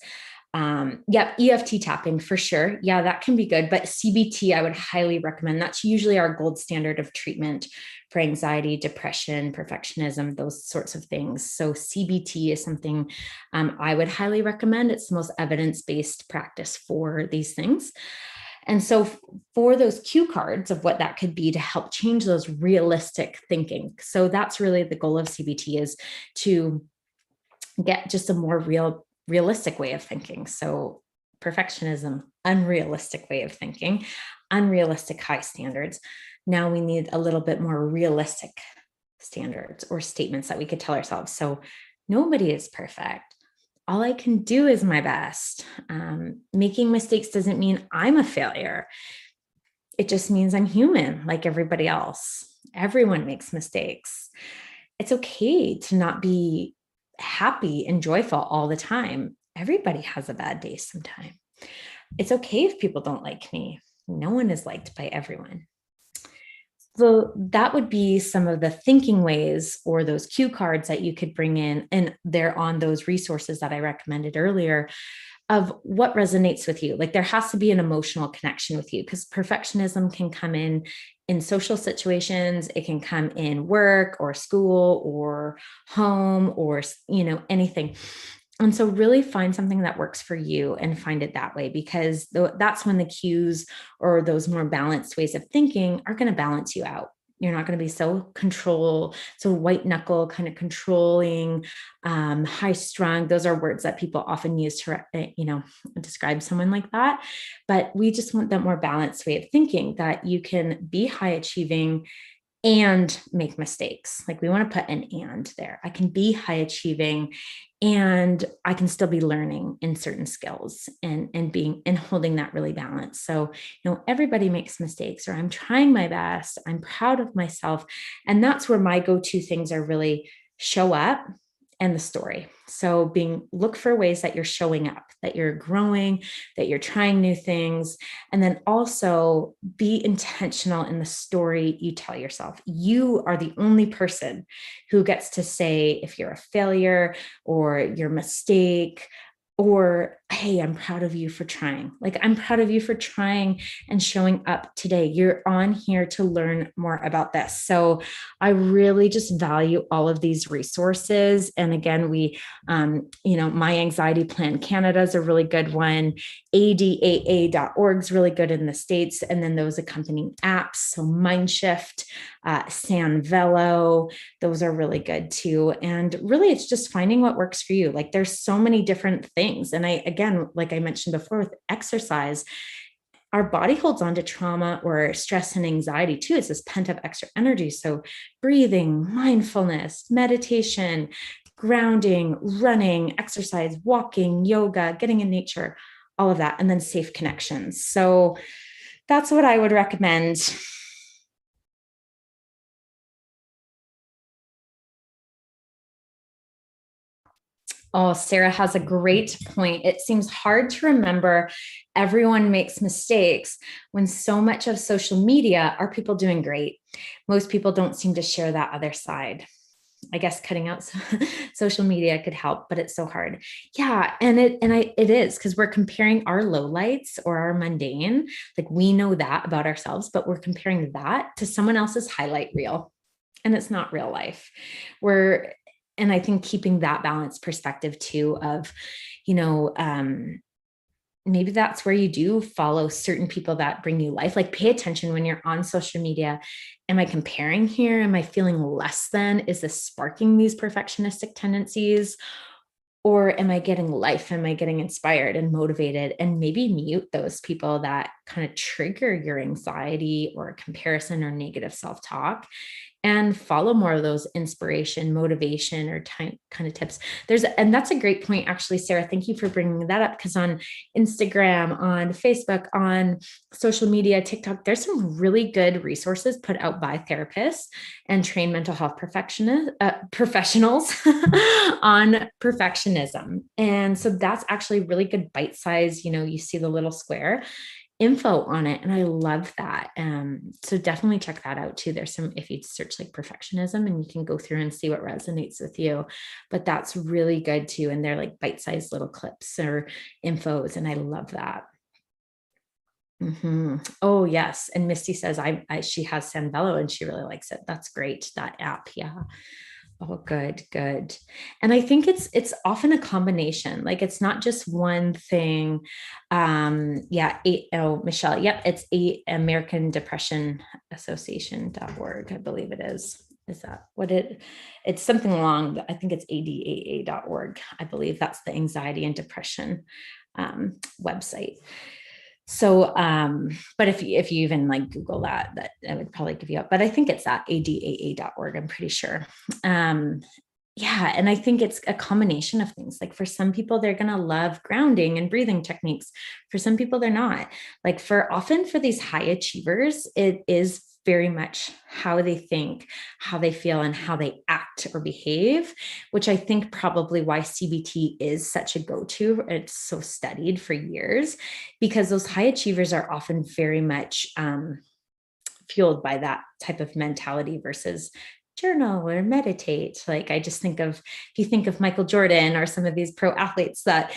EFT tapping for sure. Yeah, that can be good. But CBT, I would highly recommend. That's usually our gold standard of treatment for anxiety, depression, perfectionism, those sorts of things. So CBT is something I would highly recommend. It's the most evidence-based practice for these things. And so for those cue cards of what that could be to help change those realistic thinking. So that's really the goal of CBT, is to get just a more realistic way of thinking. So perfectionism, unrealistic way of thinking, unrealistic high standards. Now we need a little bit more realistic standards or statements that we could tell ourselves. So nobody is perfect. All I can do is my best. Making mistakes doesn't mean I'm a failure. It just means I'm human like everybody else. Everyone makes mistakes. It's okay to not be happy and joyful all the time. Everybody has a bad day sometime. It's okay if people don't like me. No one is liked by everyone. So that would be some of the thinking ways or those cue cards that you could bring in. And they're on those resources that I recommended earlier of what resonates with you. Like there has to be an emotional connection with you, because perfectionism can come in social situations. It can come in work or school or home or, anything. And so really find something that works for you and find it that way, because that's when the cues or those more balanced ways of thinking are going to balance you out. You're not going to be so white knuckle, kind of controlling, high strung. Those are words that people often use to, describe someone like that. But we just want that more balanced way of thinking, that you can be high achieving and make mistakes. Like we want to put an and there. I can be high achieving and I can still be learning in certain skills and being and holding that really balanced. So, everybody makes mistakes, or I'm trying my best. I'm proud of myself. And that's where my go-to things are really show up and the story. So look for ways that you're showing up, that you're growing, that you're trying new things. And then also be intentional in the story you tell yourself. You are the only person who gets to say if you're a failure or your mistake, or, hey, I'm proud of you for trying. Like, I'm proud of you for trying and showing up today. You're on here to learn more about this. So I really just value all of these resources. And again, My Anxiety Plan Canada is a really good one. ADAA.org is really good in the States. And then those accompanying apps. So Mindshift, Sanvelo, those are really good too. And really, it's just finding what works for you. Like there's so many different things. And again, like I mentioned before with exercise, our body holds on to trauma or stress and anxiety too. It's this pent up extra energy. So breathing, mindfulness, meditation, grounding, running, exercise, walking, yoga, getting in nature, all of that, and then safe connections. So that's what I would recommend. Oh, Sarah has a great point. It seems hard to remember everyone makes mistakes when so much of social media are people doing great. Most people don't seem to share that other side. I guess cutting out social media could help, but it's so hard. Yeah, it is, because we're comparing our lowlights or our mundane. Like we know that about ourselves, but we're comparing that to someone else's highlight reel, and it's not real life. And I think keeping that balanced perspective too of, maybe that's where you do follow certain people that bring you life. Like pay attention when you're on social media. Am I comparing here? Am I feeling less than? Is this sparking these perfectionistic tendencies? Or am I getting life? Am I getting inspired and motivated? And maybe mute those people that kind of trigger your anxiety or comparison or negative self-talk, and follow more of those inspiration, motivation, or kind of tips. And that's a great point, actually, Sarah. Thank you for bringing that up, because on Instagram, on Facebook, on social media, TikTok, there's some really good resources put out by therapists and trained mental health professionals on perfectionism. And so that's actually really good bite size. You see the little square info on it, and I love that. So definitely check that out too. There's some, if you search like perfectionism, and you can go through and see what resonates with you, but that's really good too. And they're like bite-sized little clips or infos, and I love that. Mm-hmm. Oh yes. And Misty says she has Sanvelo and she really likes it. That's great. That app. Yeah. Oh, good, good. And I think it's often a combination. Like it's not just one thing. Michelle. Yep, it's American Depression Association.org, I believe it is. Is that what it's something along, I think it's ADAA.org. I believe that's the anxiety and depression website. So, but if you even like Google that I would probably give you up, but I think it's at adaa.org. I'm pretty sure. Yeah. And I think it's a combination of things. Like for some people, they're going to love grounding and breathing techniques. For some people, they're not. Like often for these high achievers, it is very much how they think, how they feel, and how they act act or behave, which I think probably why CBT is such a go-to. It's so studied for years because those high achievers are often very much fueled by that type of mentality versus journal or meditate. Like, I just think of, if you think of Michael Jordan or some of these pro athletes that,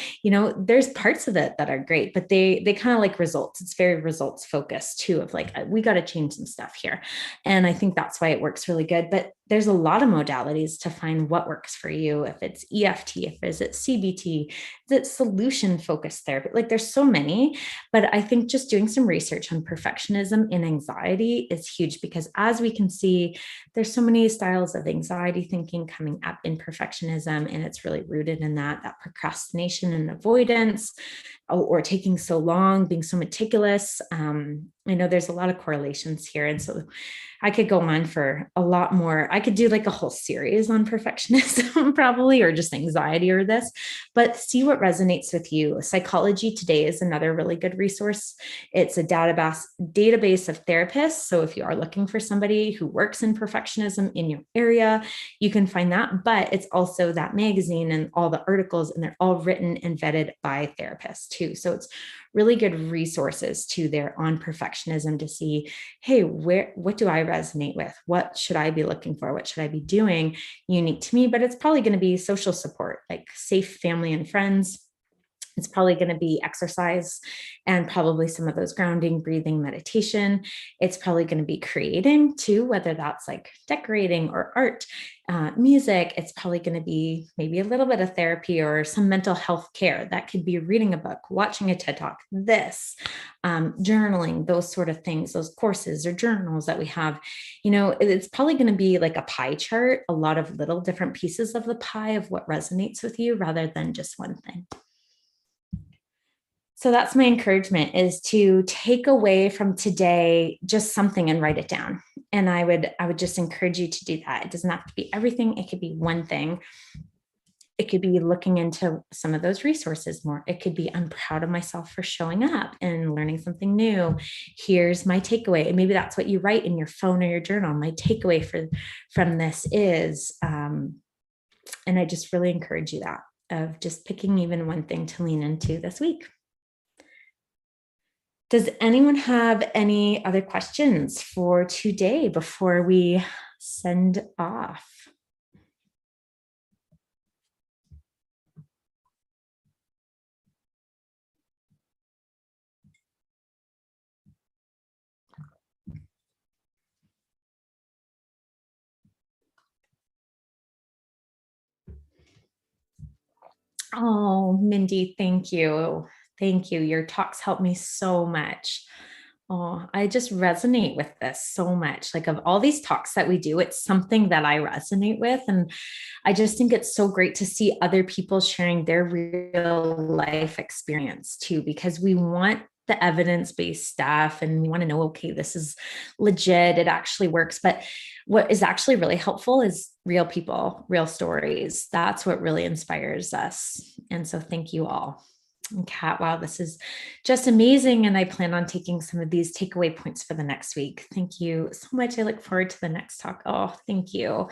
there's parts of it that are great, but they kind of like results. It's very results focused too, of like, we got to change some stuff here. And I think that's why it works really good. But there's a lot of modalities to find what works for you. If it's EFT, if it's CBT, is it solution focused therapy? Like, there's so many, but I think just doing some research on perfectionism and anxiety is huge, because as we can see, there's so many styles of anxiety thinking coming up in perfectionism, and it's really rooted in that procrastination and avoidance, or taking so long, being so meticulous. I know there's a lot of correlations here. And so I could go on for a lot more. I could do like a whole series on perfectionism probably, or just anxiety or this, but see what resonates with you. Psychology Today is another really good resource. It's a database of therapists. So if you are looking for somebody who works in perfectionism in your area, you can find that, but it's also that magazine and all the articles, and they're all written and vetted by therapists too. So it's really good resources too there on perfectionism to see, hey, what do I resonate with? What should I be looking for? What should I be doing unique to me? But it's probably going to be social support, like safe family and friends. It's probably going to be exercise and probably some of those grounding, breathing, meditation. It's probably going to be creating too, whether that's like decorating or art, music. It's probably going to be maybe a little bit of therapy or some mental health care. That could be reading a book, watching a TED Talk, journaling, those sort of things, those courses or journals that we have. It's probably going to be like a pie chart, a lot of little different pieces of the pie of what resonates with you rather than just one thing. So that's my encouragement, is to take away from today just something and write it down. And I would just encourage you to do that. It doesn't have to be everything. It could be one thing. It could be looking into some of those resources more. It could be, I'm proud of myself for showing up and learning something new. Here's my takeaway. And maybe that's what you write in your phone or your journal. My takeaway from this is, and I just really encourage you that, of just picking even one thing to lean into this week. Does anyone have any other questions for today before we send off? Oh, Mindy, thank you. Thank you. Your talks help me so much. Oh, I just resonate with this so much. Like, of all these talks that we do, it's something that I resonate with. And I just think it's so great to see other people sharing their real life experience too, because we want the evidence-based stuff and we want to know, okay, this is legit, it actually works. But what is actually really helpful is real people, real stories. That's what really inspires us. And so thank you all. And Kat, wow, this is just amazing. And I plan on taking some of these takeaway points for the next week. Thank you so much. I look forward to the next talk. Oh, thank you.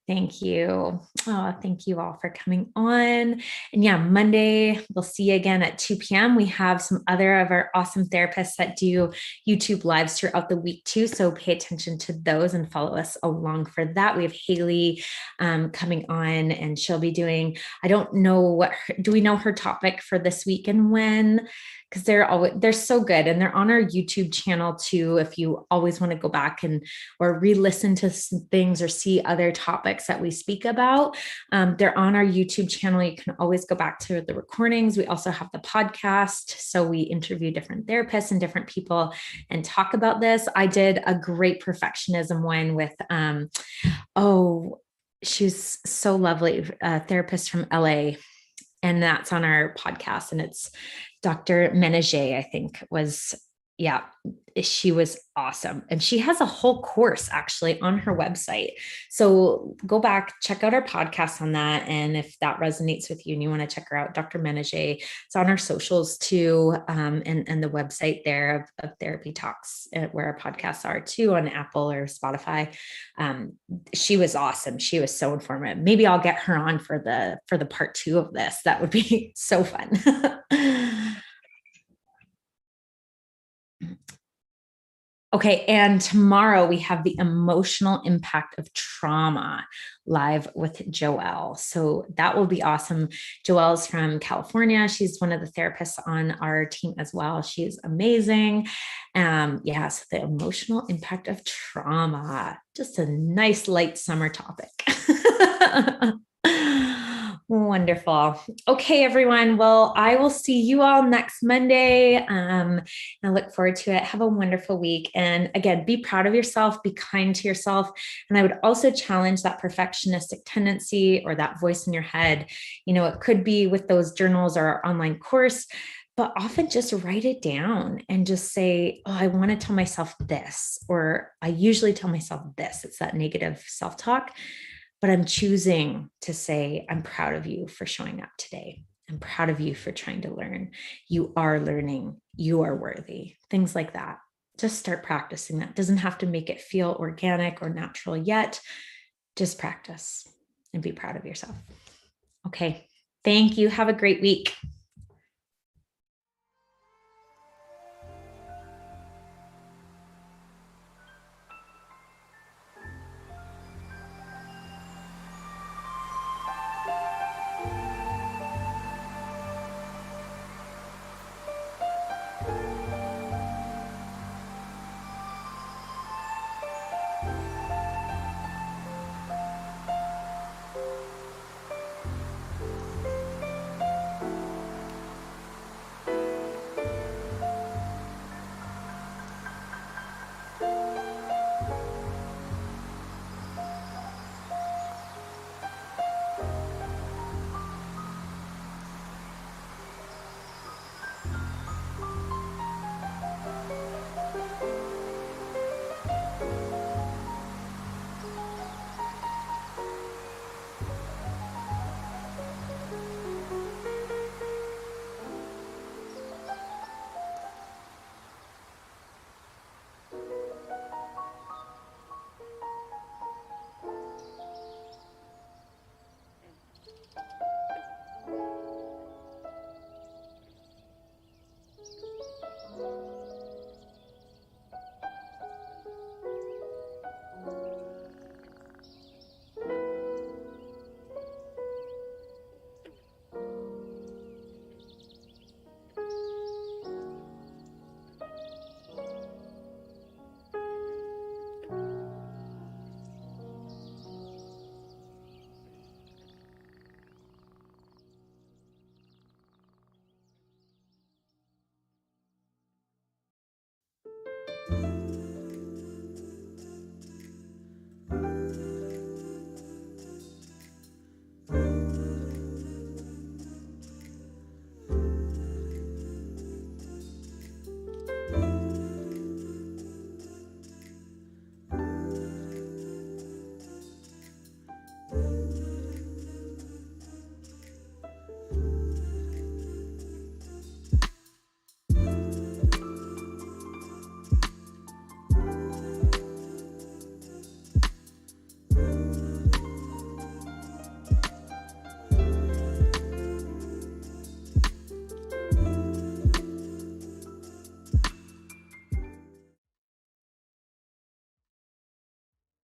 Thank you. Oh, thank you all for coming on. And yeah, Monday, we'll see you again at 2 p.m. We have some other of our awesome therapists that do YouTube lives throughout the week too. So pay attention to those and follow us along for that. We have Haley coming on, and she'll be doing, I don't know do we know her topic for this week and when? Because they're so good, and they're on our YouTube channel too. If you always want to go back or re-listen to some things or see other topics that we speak about, they're on our YouTube channel. You can always go back to the recordings. We also have the podcast, so we interview different therapists and different people and talk about this. I did a great perfectionism one with she's so lovely, a therapist from LA. And that's on our podcast. And it's Dr. Menage, I think, was Yeah, she was awesome. And she has a whole course actually on her website. So go back, check out our podcast on that. And if that resonates with you and you want to check her out, Dr. Menage, it's on our socials too. And the website there of Therapy Talks, where our podcasts are too, on Apple or Spotify. She was awesome. She was so informative. Maybe I'll get her on for the part 2 of this. That would be so fun. Okay, and tomorrow we have the emotional impact of trauma live with Joelle. So that will be awesome. Joelle's from California. She's one of the therapists on our team as well. She's amazing. Yeah, so the emotional impact of trauma, just a nice light summer topic. Wonderful. Okay, everyone. Well, I will see you all next Monday. I look forward to it. Have a wonderful week. And again, be proud of yourself, be kind to yourself. And I would also challenge that perfectionistic tendency or that voice in your head. It could be with those journals or our online course, but often just write it down and just say, oh, I want to tell myself this, or I usually tell myself this. It's that negative self-talk. But I'm choosing to say, I'm proud of you for showing up today. I'm proud of you for trying to learn. You are learning. You are worthy. Things like that. Just start practicing that. Doesn't have to make it feel organic or natural yet. Just practice and be proud of yourself. Okay. Thank you. Have a great week.